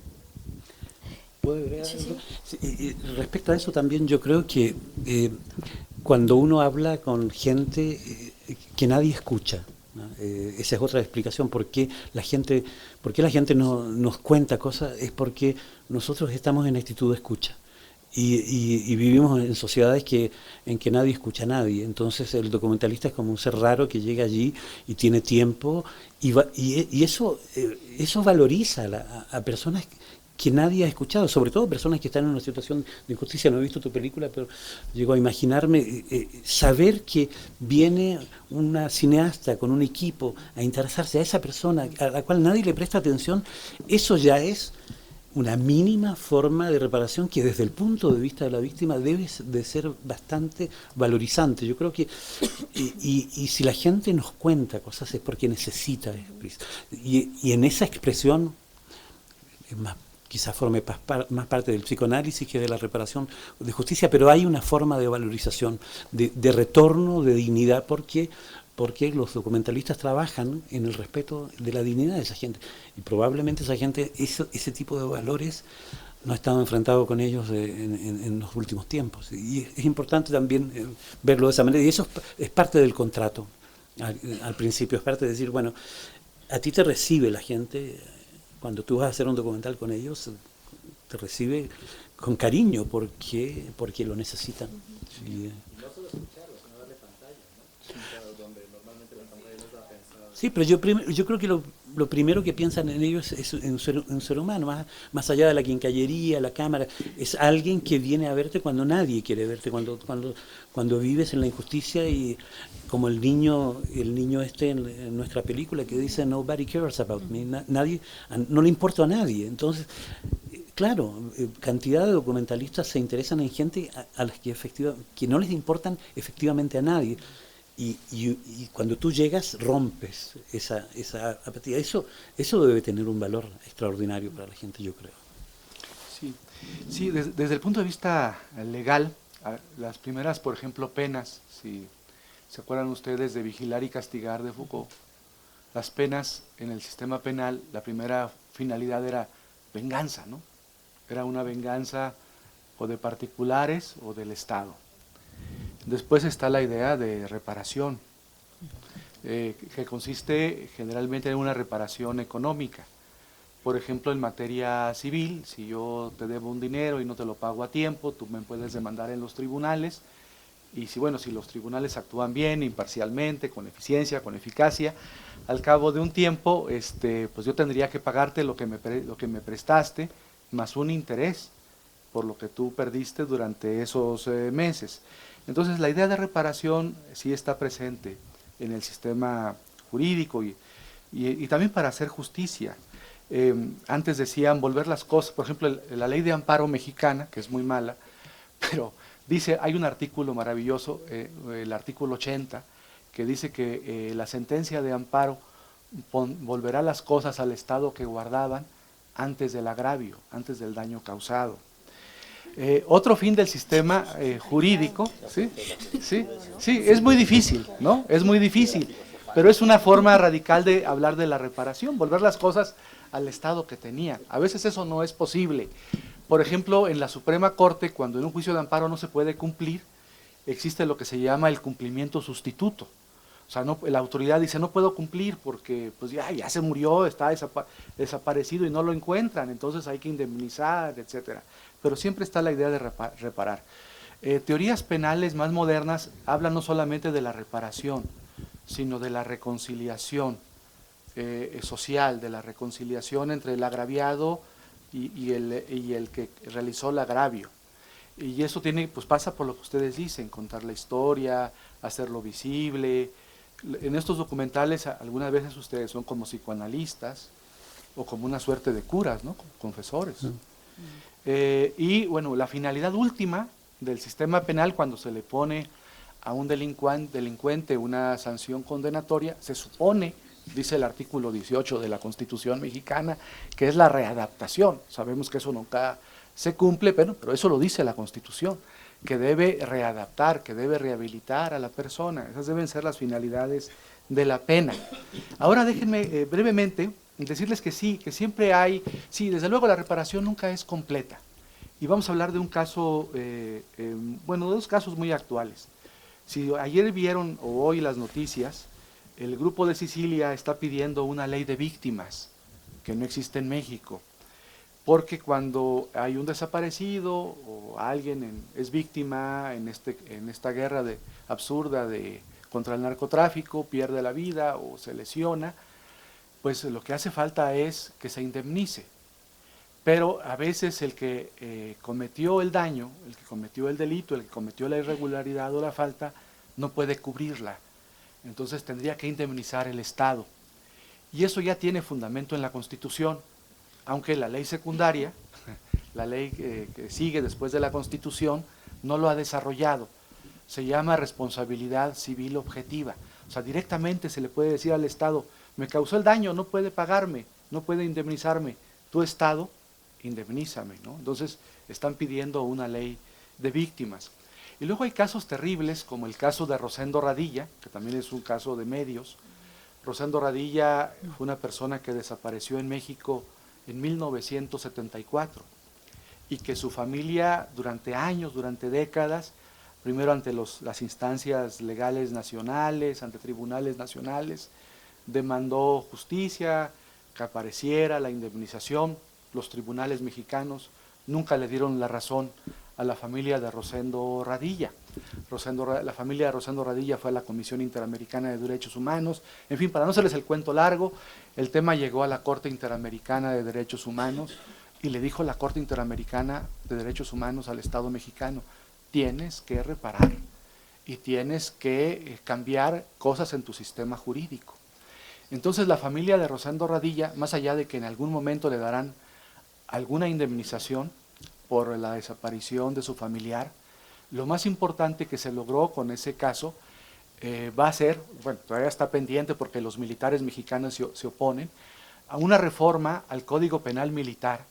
¿Puedo agregar algo? Sí, y respecto a eso también yo creo que cuando uno habla con gente que nadie escucha, ¿no? Esa es otra explicación, por qué la gente no nos cuenta cosas, es porque nosotros estamos en actitud de escucha. Y vivimos en sociedades en que nadie escucha a nadie. Entonces el documentalista es como un ser raro que llega allí y tiene tiempo y eso valoriza a personas que nadie ha escuchado, sobre todo personas que están en una situación de injusticia. No he visto tu película, pero llego a imaginarme saber que viene una cineasta con un equipo a interesarse a esa persona a la cual nadie le presta atención. Eso ya es una mínima forma de reparación que desde el punto de vista de la víctima debe de ser bastante valorizante. Yo creo que, y si la gente nos cuenta cosas es porque necesita, y en esa expresión, quizás forme más parte del psicoanálisis que de la reparación de justicia, pero hay una forma de valorización, de retorno, de dignidad, porque los documentalistas trabajan en el respeto de la dignidad de esa gente. Y probablemente esa gente, ese tipo de valores, no ha estado enfrentado con ellos en los últimos tiempos. Y es importante también verlo de esa manera. Y eso es parte del contrato al principio, es parte de decir, bueno, a ti te recibe la gente, cuando tú vas a hacer un documental con ellos, te recibe con cariño porque lo necesitan. Sí. Sí, pero yo creo que lo primero que piensan en ellos es un ser humano, más allá de la quincallería, la cámara, es alguien que viene a verte cuando nadie quiere verte, cuando vives en la injusticia, y como el niño en nuestra película que dice nobody cares about me, nadie, no le importo a nadie. Entonces, claro, cantidad de documentalistas se interesan en gente a las que no les importan efectivamente a nadie. Y cuando tú llegas rompes esa apatía. Eso debe tener un valor extraordinario para la gente, yo creo. Sí, desde el punto de vista legal, las primeras, por ejemplo, penas, si se acuerdan ustedes de Vigilar y Castigar de Foucault, las penas en el sistema penal, la primera finalidad era venganza, ¿no? Era una venganza o de particulares o del Estado. Después está la idea de reparación, que consiste generalmente en una reparación económica. Por ejemplo, en materia civil, si yo te debo un dinero y no te lo pago a tiempo, tú me puedes demandar en los tribunales, y si los tribunales actúan bien, imparcialmente, con eficiencia, con eficacia, al cabo de un tiempo, pues yo tendría que pagarte lo que me prestaste, más un interés por lo que tú perdiste durante esos meses. Entonces la idea de reparación sí está presente en el sistema jurídico y también para hacer justicia. Antes decían volver las cosas, por ejemplo, la ley de amparo mexicana, que es muy mala, pero dice, hay un artículo maravilloso, el artículo 80, que dice que la sentencia de amparo volverá las cosas al estado que guardaban antes del agravio, antes del daño causado. Otro fin del sistema jurídico, sí, es muy difícil, ¿no? Es muy difícil, pero es una forma radical de hablar de la reparación, volver las cosas al estado que tenían. A veces eso no es posible, Por ejemplo, en la Suprema Corte, cuando en un juicio de amparo no se puede cumplir, existe lo que se llama el cumplimiento sustituto. O sea, no, la autoridad dice, no puedo cumplir porque pues ya se murió, está desaparecido y no lo encuentran, entonces hay que indemnizar, etcétera. Pero siempre está la idea de reparar. Teorías penales más modernas hablan no solamente de la reparación, sino de la reconciliación social, de la reconciliación entre el agraviado y el que realizó el agravio. Y eso pues pasa por lo que ustedes dicen, contar la historia, hacerlo visible. En estos documentales algunas veces ustedes son como psicoanalistas o como una suerte de curas, ¿no? Como confesores. Y bueno, la finalidad última del sistema penal, cuando se le pone a un delincuente una sanción condenatoria, se supone, dice el artículo 18 de la Constitución mexicana, que es la readaptación. Sabemos que eso nunca se cumple, pero eso lo dice la Constitución, que debe readaptar, que debe rehabilitar a la persona. Esas deben ser las finalidades de la pena. Ahora déjenme brevemente decirles que sí, que siempre hay, sí, desde luego la reparación nunca es completa. Y vamos a hablar de un caso, bueno, de dos casos muy actuales. Si ayer vieron o hoy las noticias, el Grupo de Sicilia está pidiendo una ley de víctimas que no existe en México, porque cuando hay un desaparecido o alguien es víctima en esta guerra absurda contra el narcotráfico, pierde la vida o se lesiona, pues lo que hace falta es que se indemnice. Pero a veces el que cometió el daño, el que cometió el delito, el que cometió la irregularidad o la falta, no puede cubrirla. Entonces tendría que indemnizar el Estado. Y eso ya tiene fundamento en la Constitución, aunque la ley secundaria, la ley que sigue después de la Constitución, no lo ha desarrollado. Se llama responsabilidad civil objetiva. O sea, directamente se le puede decir al Estado, me causó el daño, no puede pagarme, no puede indemnizarme. Tu Estado, indemnízame, ¿no? Entonces, están pidiendo una ley de víctimas. Y luego hay casos terribles, como el caso de Rosendo Radilla, que también es un caso de medios. Rosendo Radilla fue una persona que desapareció en México en 1974 y que su familia durante años, durante décadas, primero ante las instancias legales nacionales, ante tribunales nacionales, demandó justicia, que apareciera la indemnización. Los tribunales mexicanos nunca le dieron la razón a la familia de Rosendo Radilla. La familia de Rosendo Radilla fue a la Comisión Interamericana de Derechos Humanos. En fin, para no hacerles el cuento largo, el tema llegó a la Corte Interamericana de Derechos Humanos y le dijo la Corte Interamericana de Derechos Humanos al Estado mexicano, tienes que reparar y tienes que cambiar cosas en tu sistema jurídico. Entonces la familia de Rosendo Radilla, más allá de que en algún momento le darán alguna indemnización por la desaparición de su familiar, lo más importante que se logró con ese caso va a ser, bueno, todavía está pendiente porque los militares mexicanos se oponen, a una reforma al Código Penal Militar,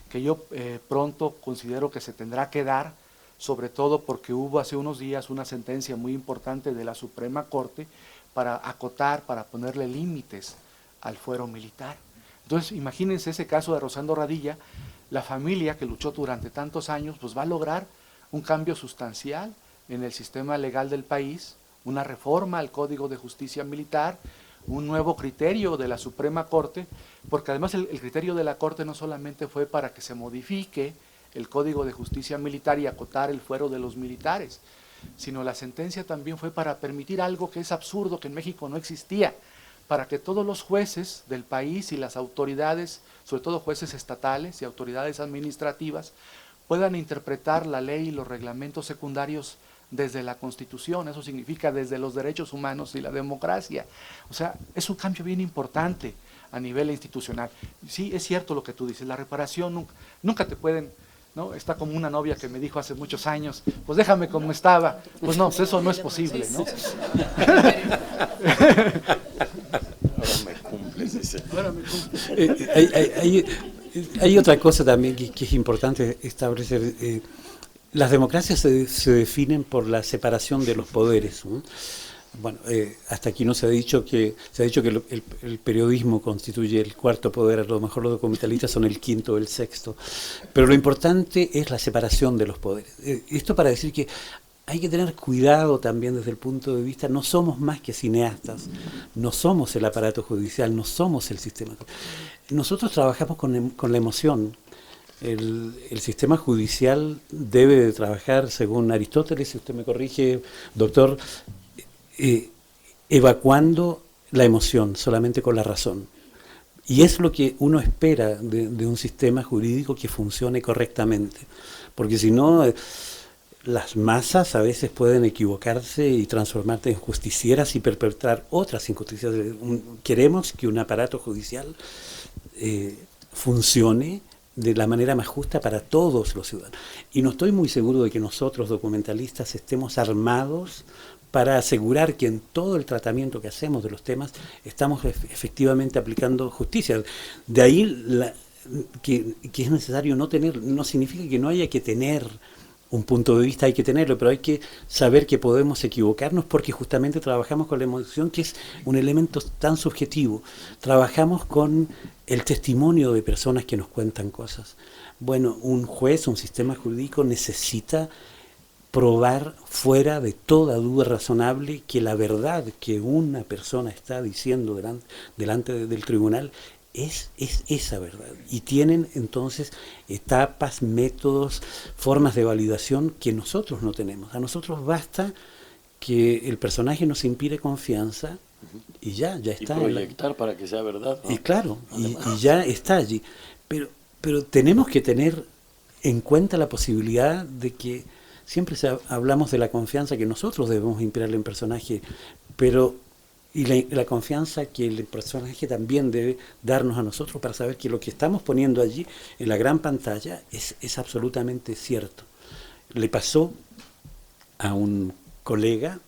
que yo pronto considero que se tendrá que dar, sobre todo porque hubo hace unos días una sentencia muy importante de la Suprema Corte para acotar, para ponerle límites al fuero militar. Entonces, imagínense ese caso de Rosendo Radilla, la familia que luchó durante tantos años, pues va a lograr un cambio sustancial en el sistema legal del país, una reforma al Código de Justicia Militar, un nuevo criterio de la Suprema Corte, porque además el criterio de la Corte no solamente fue para que se modifique el Código de Justicia Militar y acotar el fuero de los militares, sino la sentencia también fue para permitir algo que es absurdo, que en México no existía, para que todos los jueces del país y las autoridades, sobre todo jueces estatales y autoridades administrativas, puedan interpretar la ley y los reglamentos secundarios desde la Constitución. Eso significa desde los derechos humanos y la democracia. O sea, es un cambio bien importante a nivel institucional. Sí, es cierto lo que tú dices, la reparación nunca te pueden, ¿no? Está como una novia que me dijo hace muchos años, pues déjame como estaba. Pues no, pues eso no es posible, ¿no? Ahora me cumples, dice. Ahora me cumple. Hay otra cosa también que es importante establecer. Las democracias se definen por la separación de los poderes, ¿no? Bueno, hasta aquí no se ha dicho que el periodismo constituye el cuarto poder, a lo mejor los documentalistas son el quinto o el sexto, pero lo importante es la separación de los poderes. Esto para decir que hay que tener cuidado también desde el punto de vista, no somos más que cineastas, no somos el aparato judicial, no somos el sistema. Nosotros trabajamos con la emoción. El sistema judicial debe de trabajar, según Aristóteles, si usted me corrige, doctor, evacuando la emoción solamente con la razón. Y es lo que uno espera de un sistema jurídico que funcione correctamente. Porque si no, las masas a veces pueden equivocarse y transformarse en justicieras y perpetrar otras injusticias. Queremos que un aparato judicial funcione de la manera más justa para todos los ciudadanos. Y no estoy muy seguro de que nosotros, documentalistas, estemos armados para asegurar que en todo el tratamiento que hacemos de los temas estamos efectivamente aplicando justicia. De ahí que es necesario no tener, no significa que no haya que tener un punto de vista, hay que tenerlo, pero hay que saber que podemos equivocarnos porque justamente trabajamos con la emoción, que es un elemento tan subjetivo. Trabajamos con el testimonio de personas que nos cuentan cosas. Bueno, un juez, un sistema jurídico necesita probar fuera de toda duda razonable que la verdad que una persona está diciendo delante del tribunal es esa verdad. Y tienen entonces etapas, métodos, formas de validación que nosotros no tenemos. A nosotros basta que el personaje nos inspire confianza y ya está. Y proyectar para que sea verdad, ¿no? Y claro, y ya está allí. Pero tenemos que tener en cuenta la posibilidad de que siempre hablamos de la confianza que nosotros debemos inspirarle en personaje, pero y la confianza que el personaje también debe darnos a nosotros para saber que lo que estamos poniendo allí en la gran pantalla es absolutamente cierto. Le pasó a un colega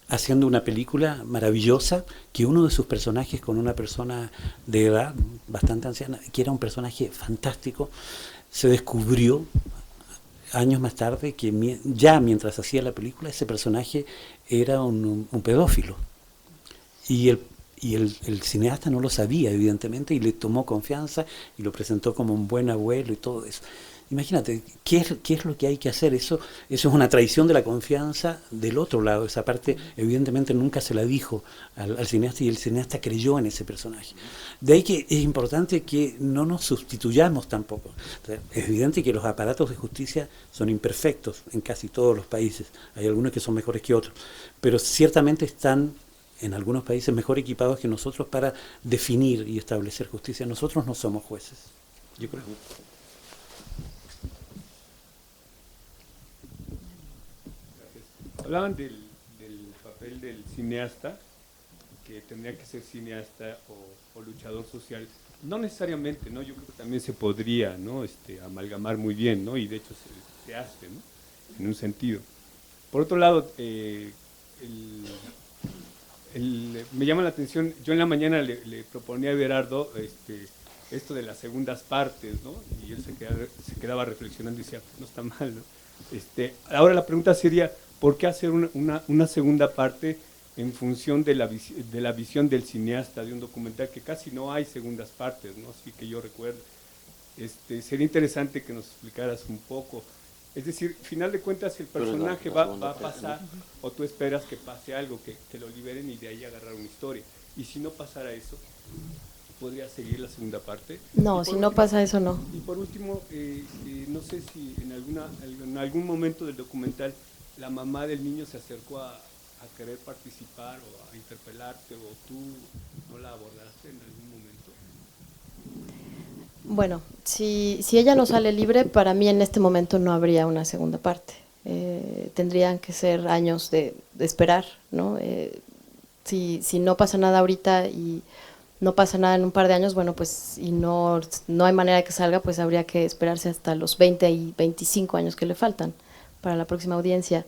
haciendo una película maravillosa que uno de sus personajes, con una persona de edad bastante anciana, que era un personaje fantástico, se descubrió años más tarde que ya mientras hacía la película ese personaje era un pedófilo y el cineasta no lo sabía evidentemente y le tomó confianza y lo presentó como un buen abuelo y todo eso. Imagínate, ¿qué es lo que hay que hacer? Eso es una traición de la confianza del otro lado. Esa parte evidentemente nunca se la dijo al cineasta y el cineasta creyó en ese personaje. De ahí que es importante que no nos sustituyamos tampoco. O sea, es evidente que los aparatos de justicia son imperfectos en casi todos los países. Hay algunos que son mejores que otros, pero ciertamente están en algunos países mejor equipados que nosotros para definir y establecer justicia. Nosotros no somos jueces, yo creo. Hablaban del papel del cineasta, que tendría que ser cineasta o luchador social. No necesariamente, ¿no? Yo creo que también se podría, ¿no? Amalgamar muy bien, ¿no? Y de hecho se hace, ¿no? En un sentido. Por otro lado, me llama la atención, yo en la mañana le proponía a Everardo esto de las segundas partes, ¿no? Y él se quedaba reflexionando y decía, no está mal, ¿no? Ahora la pregunta sería, ¿por qué hacer una segunda parte en función de la visión del cineasta de un documental que casi no hay segundas partes, ¿no? Así que yo recuerdo. Sería interesante que nos explicaras un poco. Es decir, final de cuentas el personaje va a pasar, o tú esperas que pase algo, que lo liberen y de ahí agarrar una historia. Y si no pasara eso, ¿podría seguir la segunda parte? No, si no pasa eso, no. Y por último, no sé si en algún momento del documental la mamá del niño se acercó a querer participar o a interpelarte, o tú no la abordaste en algún momento. Bueno, si ella no sale libre, para mí en este momento no habría una segunda parte. Tendrían que ser años de esperar, ¿no? Si no pasa nada ahorita y no pasa nada en un par de años, bueno, pues, y no hay manera de que salga, pues habría que esperarse hasta los 20 y 25 años que le faltan para la próxima audiencia.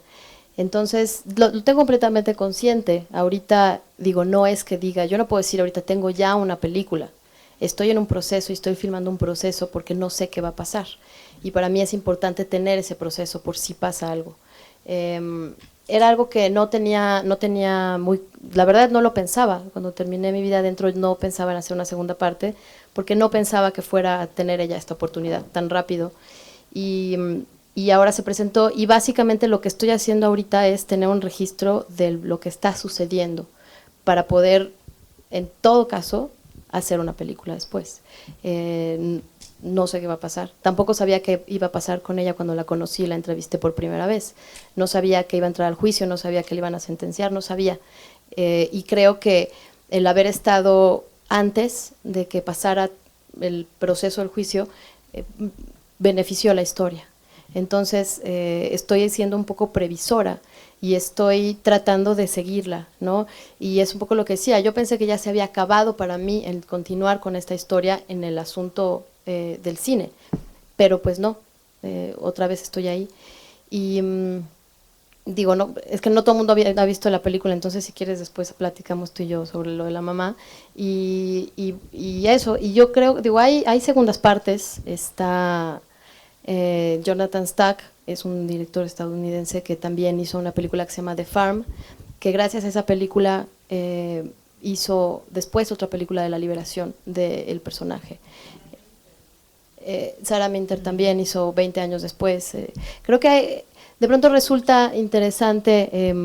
Entonces, lo tengo completamente consciente. Ahorita, digo, no es que diga, yo no puedo decir ahorita tengo ya una película. Estoy en un proceso y estoy filmando un proceso porque no sé qué va a pasar. Y para mí es importante tener ese proceso por si pasa algo. era algo que no tenía muy, la verdad no lo pensaba, cuando terminé mi vida adentro no pensaba en hacer una segunda parte, porque no pensaba que fuera a tener ella esta oportunidad tan rápido, y ahora se presentó, y básicamente lo que estoy haciendo ahorita es tener un registro de lo que está sucediendo, para poder, en todo caso, hacer una película después. No sé qué va a pasar. Tampoco sabía qué iba a pasar con ella cuando la conocí y la entrevisté por primera vez. No sabía que iba a entrar al juicio, no sabía que le iban a sentenciar, no sabía. Y creo que el haber estado antes de que pasara el proceso del juicio benefició la historia. Entonces, estoy siendo un poco previsora y estoy tratando de seguirla, ¿no? Y es un poco lo que decía, yo pensé que ya se había acabado para mí el continuar con esta historia en el asunto del cine, pero pues no, otra vez estoy ahí. Y digo, no, es que no todo el mundo ha visto la película, entonces si quieres después platicamos tú y yo sobre lo de la mamá. Y eso, y yo creo, digo, hay segundas partes, está Jonathan Stack, es un director estadounidense que también hizo una película que se llama The Farm, que gracias a esa película hizo después otra película de la liberación del personaje. Sarah Minter también hizo 20 años después. Creo que de pronto resulta interesante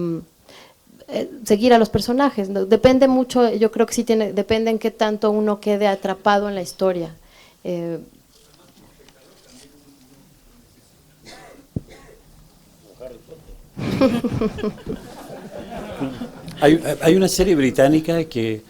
seguir a los personajes, ¿no? Depende mucho, yo creo que sí depende en qué tanto uno quede atrapado en la historia. Hay una serie británica que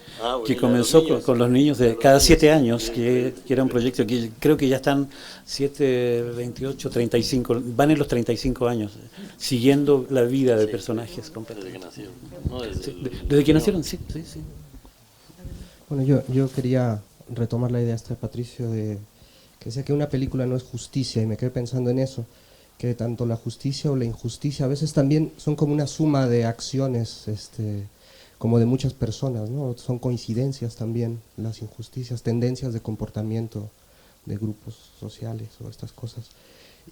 comenzó con los niños de cada 7 años, que era un proyecto que creo que ya están 7, 28, 35, van en los 35 años, siguiendo la vida de personajes completos. Desde que nacieron. No, desde que nacieron, sí. Bueno, yo quería retomar la idea esta de Patricio, de que decía que una película no es justicia, y me quedé pensando en eso, que tanto la justicia o la injusticia a veces también son como una suma de acciones, como de muchas personas, ¿no? Son coincidencias también las injusticias, tendencias de comportamiento de grupos sociales o estas cosas.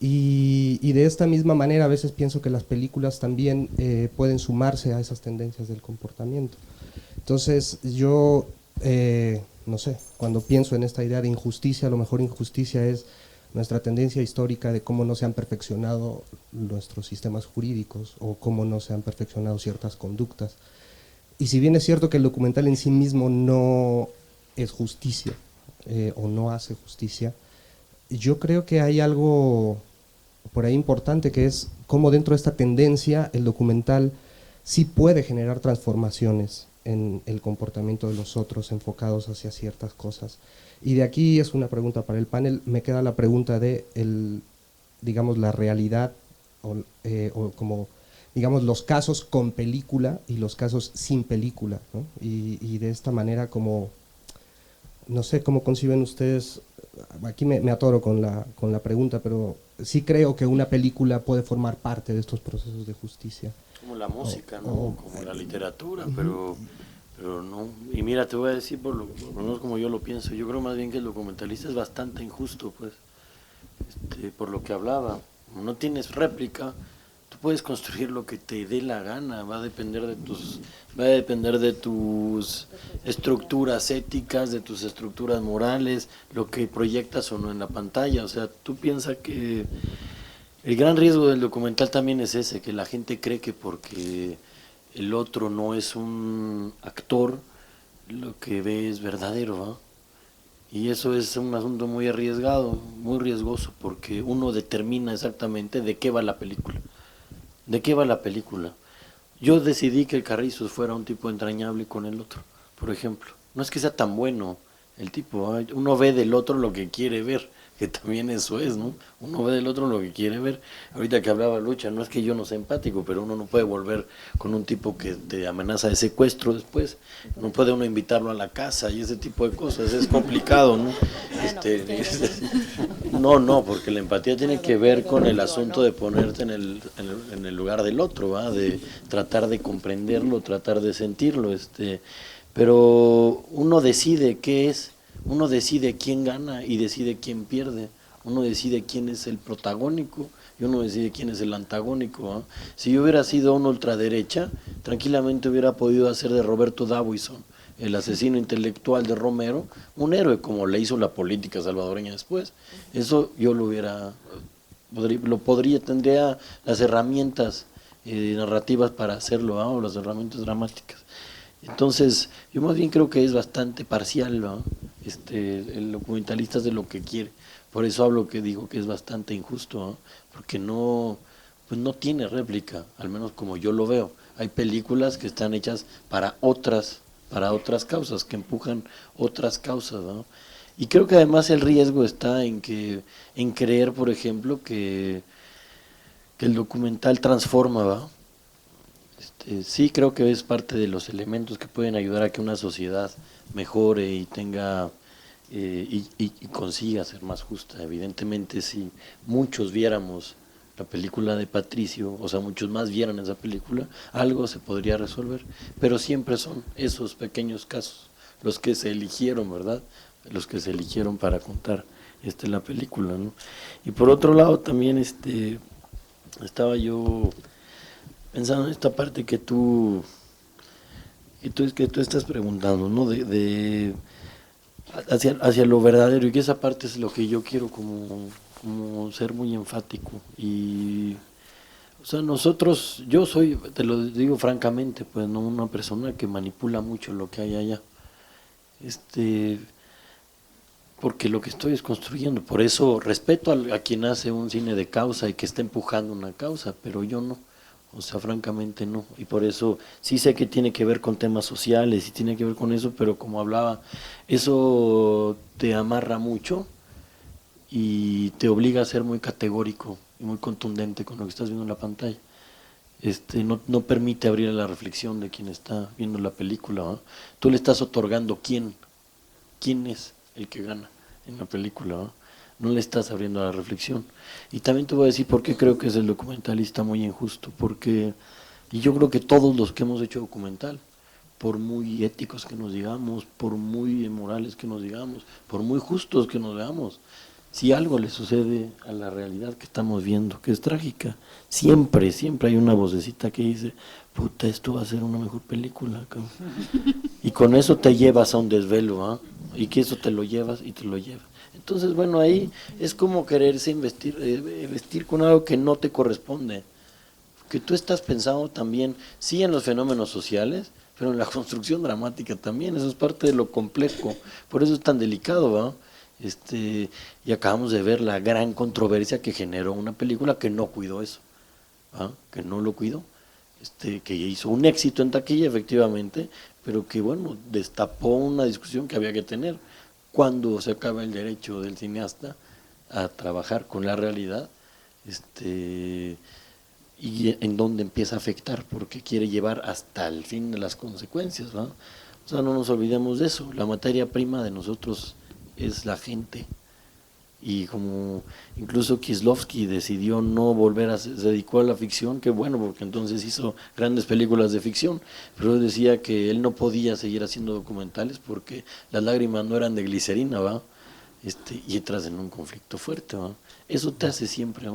Y de esta misma manera a veces pienso que las películas también pueden sumarse a esas tendencias del comportamiento. Entonces yo, no sé, cuando pienso en esta idea de injusticia, a lo mejor injusticia es nuestra tendencia histórica de cómo no se han perfeccionado nuestros sistemas jurídicos o cómo no se han perfeccionado ciertas conductas. Y si bien es cierto que el documental en sí mismo no es justicia o no hace justicia, yo creo que hay algo por ahí importante, que es cómo dentro de esta tendencia el documental sí puede generar transformaciones en el comportamiento de los otros enfocados hacia ciertas cosas. Y de aquí es una pregunta para el panel, me queda la pregunta de, digamos, la realidad o como, digamos, los casos con película y los casos sin película, ¿no? Y de esta manera, como, no sé cómo conciben ustedes, aquí me atoro con la pregunta, pero sí creo que una película puede formar parte de estos procesos de justicia. Como la música, ¿no? Como la literatura, pero no. Y mira, te voy a decir, por lo menos como yo lo pienso, yo creo más bien que el documentalista es bastante injusto, pues, por lo que hablaba. No tienes réplica, tú puedes construir lo que te dé la gana, va a depender de tus estructuras éticas, de tus estructuras morales, lo que proyectas o no en la pantalla. O sea, tú piensas que el gran riesgo del documental también es ese, que la gente cree que porque el otro no es un actor, lo que ve es verdadero, ¿va? Y eso es un asunto muy arriesgado, muy riesgoso, porque uno determina exactamente de qué va la película. ¿De qué va la película? Yo decidí que el Carrizos fuera un tipo entrañable con el otro, por ejemplo. No es que sea tan bueno el tipo, ¿eh? Uno ve del otro lo que quiere ver, que también eso es, ¿no? Uno ve del otro lo que quiere ver. Ahorita que hablaba Lucha, no es que yo no sea empático, pero uno no puede volver con un tipo que te amenaza de secuestro después. No puede uno invitarlo a la casa y ese tipo de cosas. Es complicado, ¿no? No, porque la empatía tiene que ver con el asunto de ponerte en el lugar del otro, ¿va? De tratar de comprenderlo, tratar de sentirlo. Pero uno decide qué es. Uno decide quién gana y decide quién pierde. Uno decide quién es el protagónico y uno decide quién es el antagónico, ¿no? Si yo hubiera sido una ultraderecha, tranquilamente hubiera podido hacer de Roberto Davison, el asesino intelectual de Romero, un héroe como le hizo la política salvadoreña después. Eso yo tendría las herramientas narrativas para hacerlo, ¿no? O las herramientas dramáticas. Entonces, yo más bien creo que es bastante parcial, ¿no? El documentalista es de lo que quiere. Por eso digo que es bastante injusto, ¿no? Porque pues no tiene réplica, al menos como yo lo veo. Hay películas que están hechas para otras causas, que empujan otras causas, ¿no? Y creo que además el riesgo está en creer, por ejemplo, que el documental transforma, ¿va? Sí creo que es parte de los elementos que pueden ayudar a que una sociedad mejore y tenga y consiga ser más justa. Evidentemente, si muchos viéramos la película de Patricio, o sea, muchos más vieran esa película, algo se podría resolver, pero siempre son esos pequeños casos los que se eligieron, ¿verdad? Los que se eligieron para contar la película, ¿no? Y por otro lado también estaba yo pensando en esta parte que tú estás preguntando, ¿no? Hacia lo verdadero, y que esa parte es lo que yo quiero como ser muy enfático. Y o sea, yo soy, te lo digo francamente, pues no una persona que manipula mucho lo que hay allá, porque lo que estoy es construyendo. Por eso respeto a quien hace un cine de causa y que está empujando una causa, pero yo no. O sea, francamente no. Y por eso sí sé que tiene que ver con temas sociales y tiene que ver con eso, pero como hablaba, eso te amarra mucho y te obliga a ser muy categórico y muy contundente con lo que estás viendo en la pantalla. No permite abrir la reflexión de quien está viendo la película, ¿no? Tú le estás otorgando quién es el que gana en la película, ¿no? No le estás abriendo a la reflexión. Y también te voy a decir por qué creo que es el documentalista muy injusto, y yo creo que todos los que hemos hecho documental, por muy éticos que nos digamos, por muy morales que nos digamos, por muy justos que nos veamos, si algo le sucede a la realidad que estamos viendo, que es trágica, siempre hay una vocecita que dice, puta, esto va a ser una mejor película, cabrón. Y con eso te llevas a un desvelo, ¿ah? Y que eso te lo llevas y te lo llevas. Entonces, bueno, ahí es como quererse vestir con algo que no te corresponde. Que tú estás pensando también, sí, en los fenómenos sociales, pero en la construcción dramática también. Eso es parte de lo complejo. Por eso es tan delicado, ¿va? Y acabamos de ver la gran controversia que generó una película que no cuidó eso, ¿va? Que no lo cuidó. Que hizo un éxito en taquilla, efectivamente, pero que, bueno, destapó una discusión que había que tener. Cuando se acaba el derecho del cineasta a trabajar con la realidad, y en dónde empieza a afectar, porque quiere llevar hasta el fin de las consecuencias, ¿no? O sea, no nos olvidemos de eso. La materia prima de nosotros es la gente. Y como incluso Kieslowski decidió no volver se dedicó a la ficción, que bueno, porque entonces hizo grandes películas de ficción, pero él decía que él no podía seguir haciendo documentales porque las lágrimas no eran de glicerina, ¿va? Y entras en un conflicto fuerte, ¿va? Eso te hace siempre,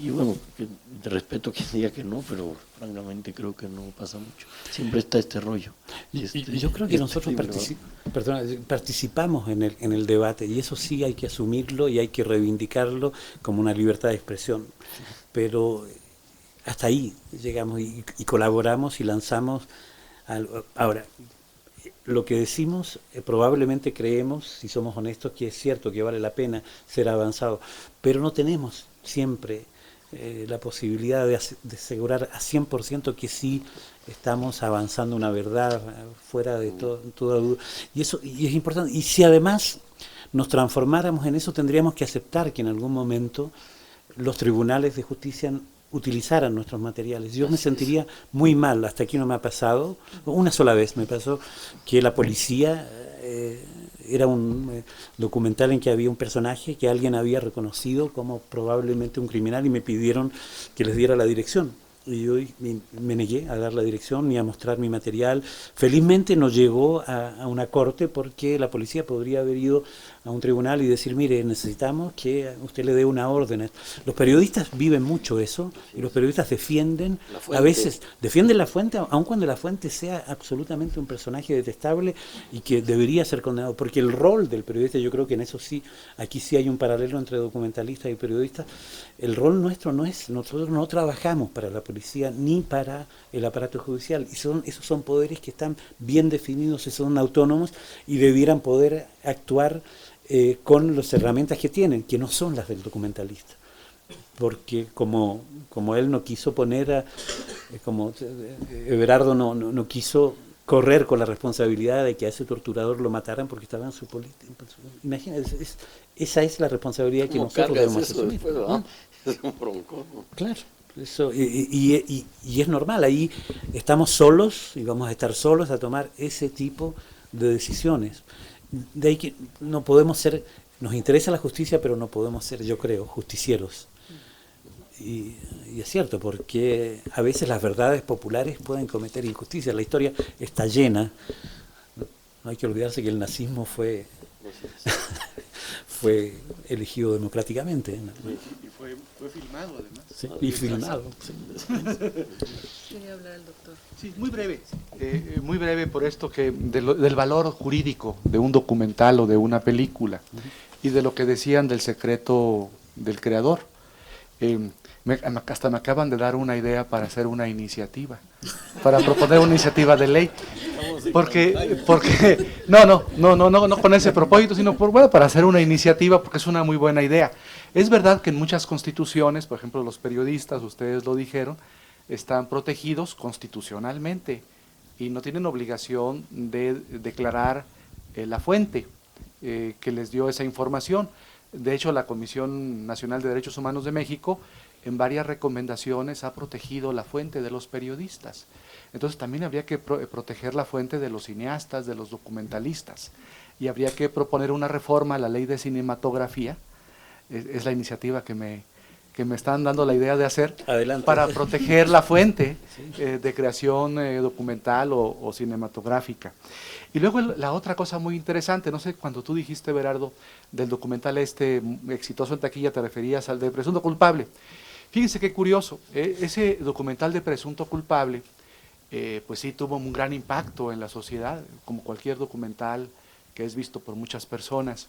y bueno, te respeto a quien diga que no, pero francamente creo que no pasa mucho. Siempre está este rollo. Yo creo que nosotros participamos en el debate, y eso sí hay que asumirlo y hay que reivindicarlo como una libertad de expresión. Pero hasta ahí llegamos y colaboramos y lanzamos algo. Ahora, lo que decimos, probablemente creemos, si somos honestos, que es cierto, que vale la pena ser avanzado, pero no tenemos siempre la posibilidad de asegurar a 100% que sí estamos avanzando una verdad fuera de toda duda. Y eso es importante. Y si además nos transformáramos en eso, tendríamos que aceptar que en algún momento los tribunales de justicia utilizaran nuestros materiales. Yo me sentiría muy mal, hasta aquí no me ha pasado, una sola vez me pasó que la policía, era un documental en que había un personaje que alguien había reconocido como probablemente un criminal y me pidieron que les diera la dirección. y yo me negué a dar la dirección ni a mostrar mi material. Felizmente no llegó a una corte porque la policía podría haber ido a un tribunal y decir, mire, necesitamos que usted le dé una orden. Los periodistas viven mucho eso y los periodistas defienden, a veces defienden la fuente, aun cuando la fuente sea absolutamente un personaje detestable y que debería ser condenado, porque el rol del periodista, yo creo que en eso sí, aquí sí hay un paralelo entre documentalistas y periodistas. El rol nuestro no es, nosotros no trabajamos para la policía ni para el aparato judicial, y esos son poderes que están bien definidos y son autónomos y debieran poder actuar con las herramientas que tienen, que no son las del documentalista. Porque como él no quiso poner, como Everardo no quiso correr con la responsabilidad de que a ese torturador lo mataran porque estaba en su política. Imagínate, esa es la responsabilidad que nosotros debemos asumir. Después, ¿no? Es un broncón, ¿no? Claro, eso, y es normal, ahí estamos solos y vamos a estar solos a tomar ese tipo de decisiones. De ahí que no podemos ser, nos interesa la justicia, pero no podemos ser, yo creo, justicieros. Y es cierto, porque a veces las verdades populares pueden cometer injusticia. La historia está llena. No hay que olvidarse que el nazismo fue elegido democráticamente. Y fue filmado además. Sí, y filmado. Sí. Quería hablar el doctor. Sí, muy breve por esto que del valor jurídico de un documental o de una película y de lo que decían del secreto del creador. Hasta me acaban de dar una idea para hacer una iniciativa, para proponer una iniciativa de ley, porque no con ese propósito, sino para hacer una iniciativa, porque es una muy buena idea. Es verdad que en muchas constituciones, por ejemplo los periodistas, ustedes lo dijeron, están protegidos constitucionalmente y no tienen obligación de declarar la fuente que les dio esa información. De hecho, la Comisión Nacional de Derechos Humanos de México en varias recomendaciones ha protegido la fuente de los periodistas. Entonces también habría que proteger la fuente de los cineastas, de los documentalistas, y habría que proponer una reforma a la ley de cinematografía. Es la iniciativa que me están dando la idea de hacer. Adelante. Para proteger la fuente de creación documental o cinematográfica. Y luego la otra cosa muy interesante, no sé, cuando tú dijiste, Everardo, del documental exitoso en taquilla, te referías al de Presunto Culpable. Fíjense qué curioso, ese documental de Presunto Culpable, pues sí tuvo un gran impacto en la sociedad, como cualquier documental que es visto por muchas personas.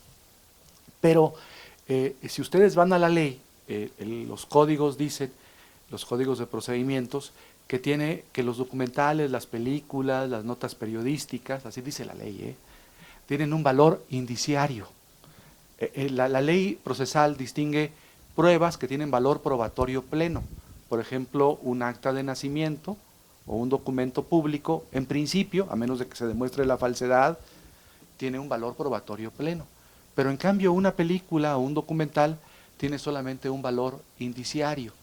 Pero si ustedes van a la ley, los códigos dicen, los códigos de procedimientos, que los documentales, las películas, las notas periodísticas, así dice la ley, tienen un valor indiciario. La ley procesal distingue pruebas que tienen valor probatorio pleno. Por ejemplo, un acta de nacimiento o un documento público, en principio, a menos de que se demuestre la falsedad, tiene un valor probatorio pleno. Pero en cambio una película o un documental tiene solamente un valor indiciario.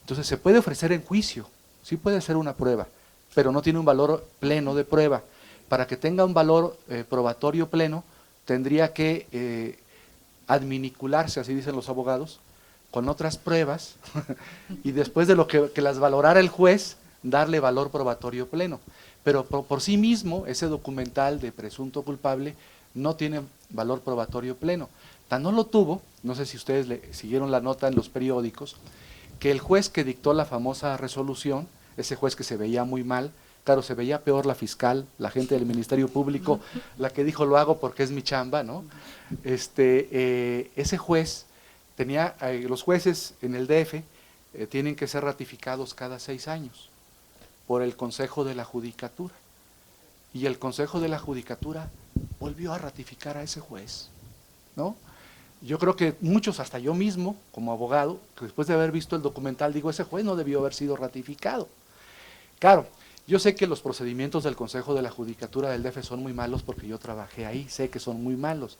Entonces se puede ofrecer en juicio, sí puede ser una prueba, pero no tiene un valor pleno de prueba. Para que tenga un valor probatorio pleno, tendría que adminicularse, así dicen los abogados, con otras pruebas y después de lo que las valorara el juez, darle valor probatorio pleno. Pero por sí mismo, ese documental de Presunto Culpable no tiene valor probatorio pleno. Tan no lo tuvo, no sé si ustedes siguieron la nota en los periódicos, que el juez que dictó la famosa resolución, ese juez que se veía muy mal, claro, se veía peor la fiscal, la gente del Ministerio Público, la que dijo lo hago porque es mi chamba, ¿no? Ese juez tenía, los jueces en el DF tienen que ser ratificados cada 6 años por el Consejo de la Judicatura. Y el Consejo de la Judicatura volvió a ratificar a ese juez, ¿no? Yo creo que muchos, hasta yo mismo, como abogado, que después de haber visto el documental, digo, ese juez no debió haber sido ratificado. Claro, yo sé que los procedimientos del Consejo de la Judicatura del DF son muy malos porque yo trabajé ahí, sé que son muy malos.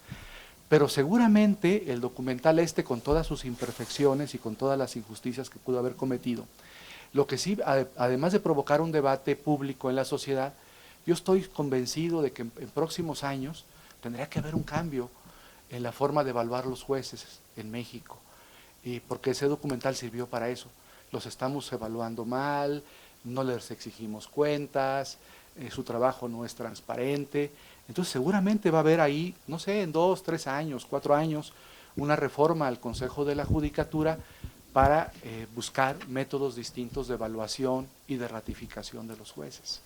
Pero seguramente el documental con todas sus imperfecciones y con todas las injusticias que pudo haber cometido, lo que sí, además de provocar un debate público en la sociedad, yo estoy convencido de que en próximos años tendría que haber un cambio en la forma de evaluar los jueces en México, porque ese documental sirvió para eso. los estamos evaluando mal, no les exigimos cuentas, su trabajo no es transparente. Entonces seguramente va a haber ahí, no sé, en 2, 3 años, 4 años, una reforma al Consejo de la Judicatura para buscar métodos distintos de evaluación y de ratificación de los jueces.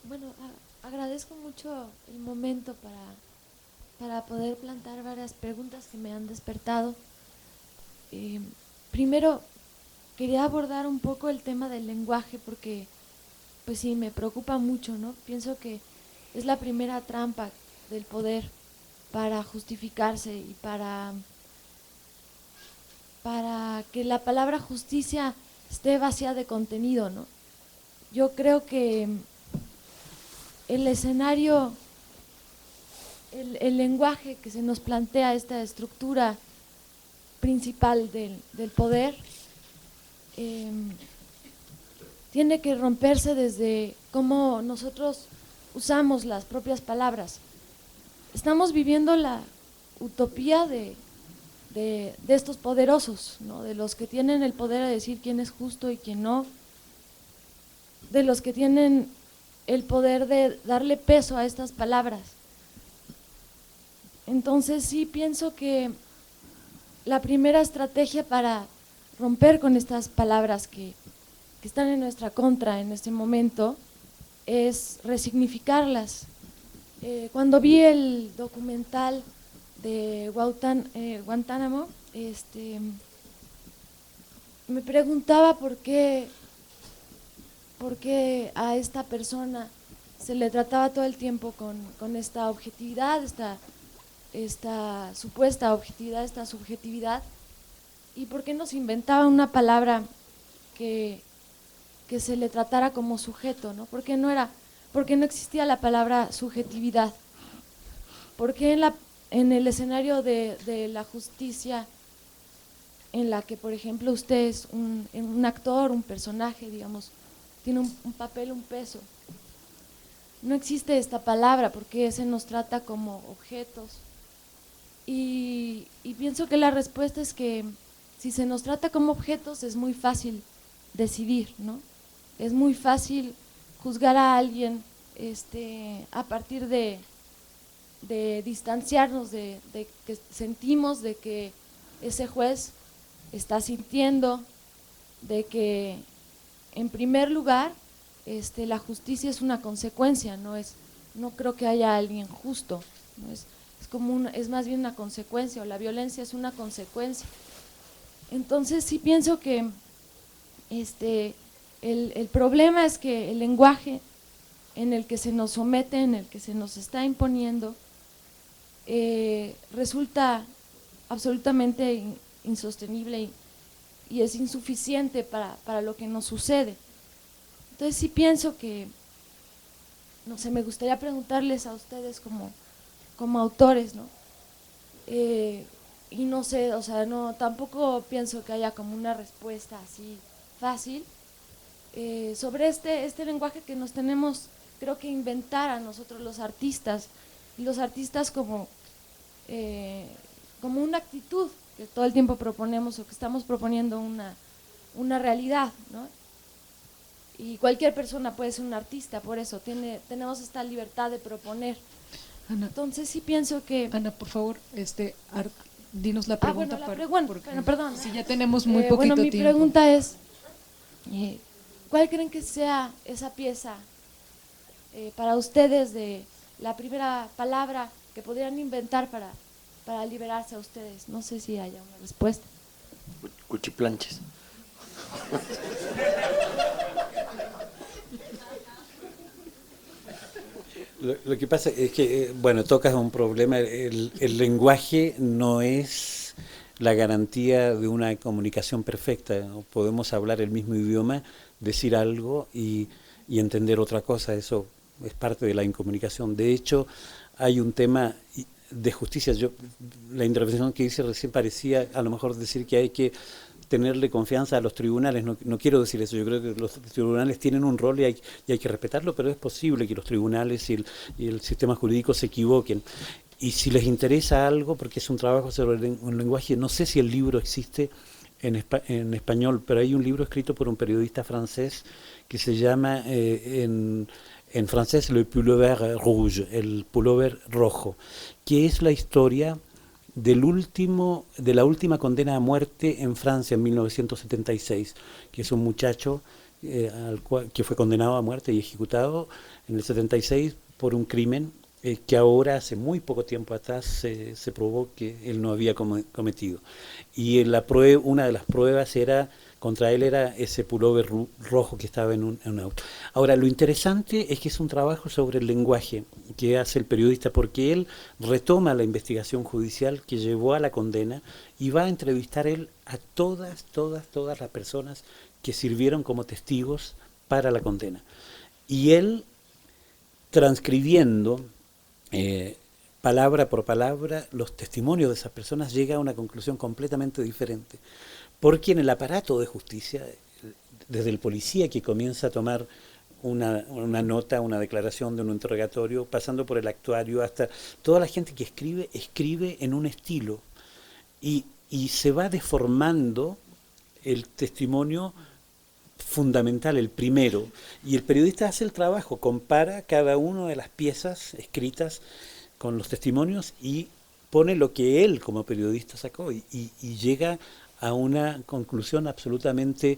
Bueno, agradezco mucho el momento para poder plantear varias preguntas que me han despertado. Primero, quería abordar un poco el tema del lenguaje porque, pues sí, me preocupa mucho, ¿no? Pienso que es la primera trampa del poder para justificarse y para que la palabra justicia esté vacía de contenido, ¿no? Yo creo que el escenario, el lenguaje que se nos plantea, esta estructura principal del poder, tiene que romperse desde cómo nosotros usamos las propias palabras. Estamos viviendo la utopía de estos poderosos, ¿no? De los que tienen el poder de decir quién es justo y quién no, de los que tienen el poder de darle peso a estas palabras. Entonces sí pienso que la primera estrategia para romper con estas palabras que están en nuestra contra en este momento es resignificarlas. Cuando vi el documental de Guantánamo, me preguntaba por qué a esta persona se le trataba todo el tiempo con esta objetividad, esta supuesta objetividad, esta subjetividad, y por qué no se inventaba una palabra que se le tratara como sujeto, ¿no? ¿Por qué no existía la palabra subjetividad? ¿Por qué en el escenario de la justicia, en la que, por ejemplo, usted es un actor, un personaje, digamos, tiene un papel, un peso, no existe esta palabra? Porque se nos trata como objetos. Y pienso que la respuesta es que si se nos trata como objetos es muy fácil decidir, ¿no? Es muy fácil juzgar a alguien a partir de distanciarnos, de que sentimos, de que ese juez está sintiendo, de que en primer lugar la justicia es una consecuencia, no creo que haya alguien justo, ¿no? Es más bien una consecuencia, o la violencia es una consecuencia. Entonces sí pienso que el problema es que el lenguaje en el que se nos somete, en el que se nos está imponiendo, resulta absolutamente insostenible y es insuficiente para lo que nos sucede. Entonces sí pienso que, no sé, me gustaría preguntarles a ustedes como autores, ¿no? Y no sé, o sea, tampoco pienso que haya como una respuesta así fácil sobre este lenguaje que nos tenemos, creo que inventar a nosotros los artistas, y los artistas como una actitud que todo el tiempo proponemos o que estamos proponiendo una realidad, ¿no? Y cualquier persona puede ser un artista, por eso tenemos esta libertad de proponer. Ana, entonces sí pienso que… Ana, por favor, dinos la pregunta. Perdón. Si ya tenemos muy poquito bueno, mi tiempo. pregunta es, ¿cuál creen que sea esa pieza para ustedes de la primera palabra que podrían inventar para liberarse a ustedes? No sé si haya una respuesta. Cuchiplanches. Lo que pasa es que, bueno, tocas un problema. El lenguaje no es la garantía de una comunicación perfecta, ¿no? Podemos hablar el mismo idioma, decir algo y entender otra cosa. Eso es parte de la incomunicación. De hecho, hay un tema de justicia. La intervención que hice recién parecía a lo mejor decir que hay que tenerle confianza a los tribunales. No quiero decir eso. Yo creo que los tribunales tienen un rol y hay que respetarlo, pero es posible que los tribunales y el sistema jurídico se equivoquen. y si les interesa algo, porque es un trabajo sobre un lenguaje, no sé si el libro existe en español, pero hay un libro escrito por un periodista francés que se llama en francés Le Pullover Rouge, el pullover rojo, que es la historia de la última condena a muerte en Francia en 1976, que es un muchacho que fue condenado a muerte y ejecutado en el 76 por un crimen que ahora, hace muy poco tiempo atrás, se probó que él no había cometido. Y una de las pruebas contra él era ese pullover rojo que estaba en un auto. Ahora, lo interesante es que es un trabajo sobre el lenguaje que hace el periodista, porque él retoma la investigación judicial que llevó a la condena y va a entrevistar él a todas las personas que sirvieron como testigos para la condena. Y él, transcribiendo palabra por palabra los testimonios de esas personas, llega a una conclusión completamente diferente. Porque en el aparato de justicia, desde el policía que comienza a tomar una nota, una declaración de un interrogatorio, pasando por el actuario, hasta toda la gente que escribe en un estilo. Y se va deformando el testimonio fundamental, el primero, y el periodista hace el trabajo, compara cada una de las piezas escritas con los testimonios y pone lo que él como periodista sacó y llega a una conclusión absolutamente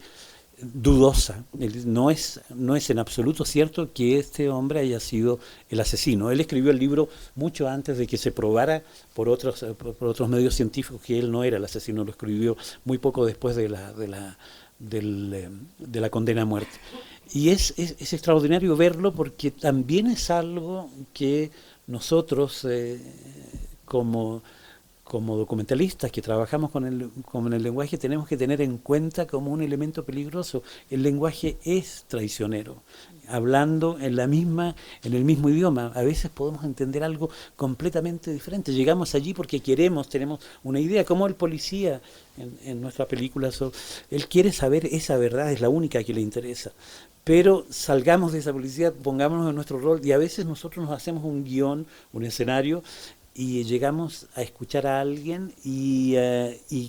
dudosa. No es en absoluto cierto que este hombre haya sido el asesino. Él escribió el libro mucho antes de que se probara por otros medios científicos que él no era el asesino. Lo escribió muy poco después de la condena a muerte. Y es extraordinario verlo, porque también es algo que nosotros como documentalistas que trabajamos con el lenguaje tenemos que tener en cuenta como un elemento peligroso. El lenguaje es traicionero. Hablando en el mismo idioma, a veces podemos entender algo completamente diferente. Llegamos allí porque tenemos una idea, como el policía en nuestra película. Él quiere saber esa verdad, es la única que le interesa. Pero salgamos de esa policía, pongámonos en nuestro rol, y a veces nosotros nos hacemos un guión, un escenario, y llegamos a escuchar a alguien y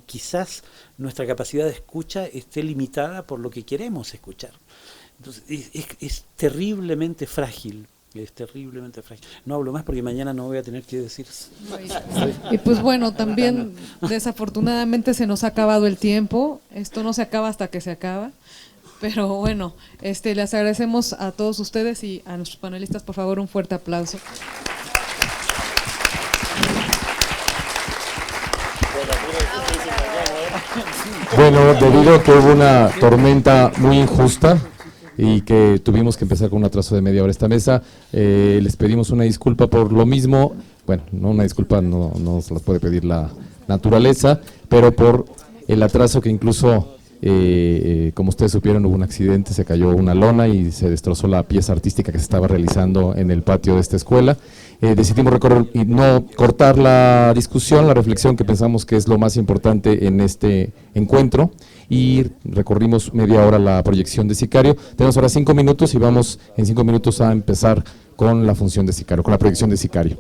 quizás nuestra capacidad de escucha esté limitada por lo que queremos escuchar. Entonces es terriblemente frágil, No hablo más porque mañana no voy a tener que decir. Y pues bueno, también desafortunadamente se nos ha acabado el tiempo. Esto no se acaba hasta que se acaba. Pero bueno, les agradecemos a todos ustedes y a nuestros panelistas, por favor, un fuerte aplauso. Bueno, debido a que hubo una tormenta muy injusta y que tuvimos que empezar con un atraso de media hora esta mesa, les pedimos una disculpa por lo mismo. Bueno, no una disculpa, no se las puede pedir la naturaleza, pero por el atraso que incluso, como ustedes supieron, hubo un accidente, se cayó una lona y se destrozó la pieza artística que se estaba realizando en el patio de esta escuela. Decidimos recorrer y no cortar la discusión, la reflexión, que pensamos que es lo más importante en este encuentro, y recorrimos media hora la proyección de Sicario. Tenemos ahora 5 minutos y vamos en 5 minutos a empezar con la función de Sicario, con la proyección de Sicario.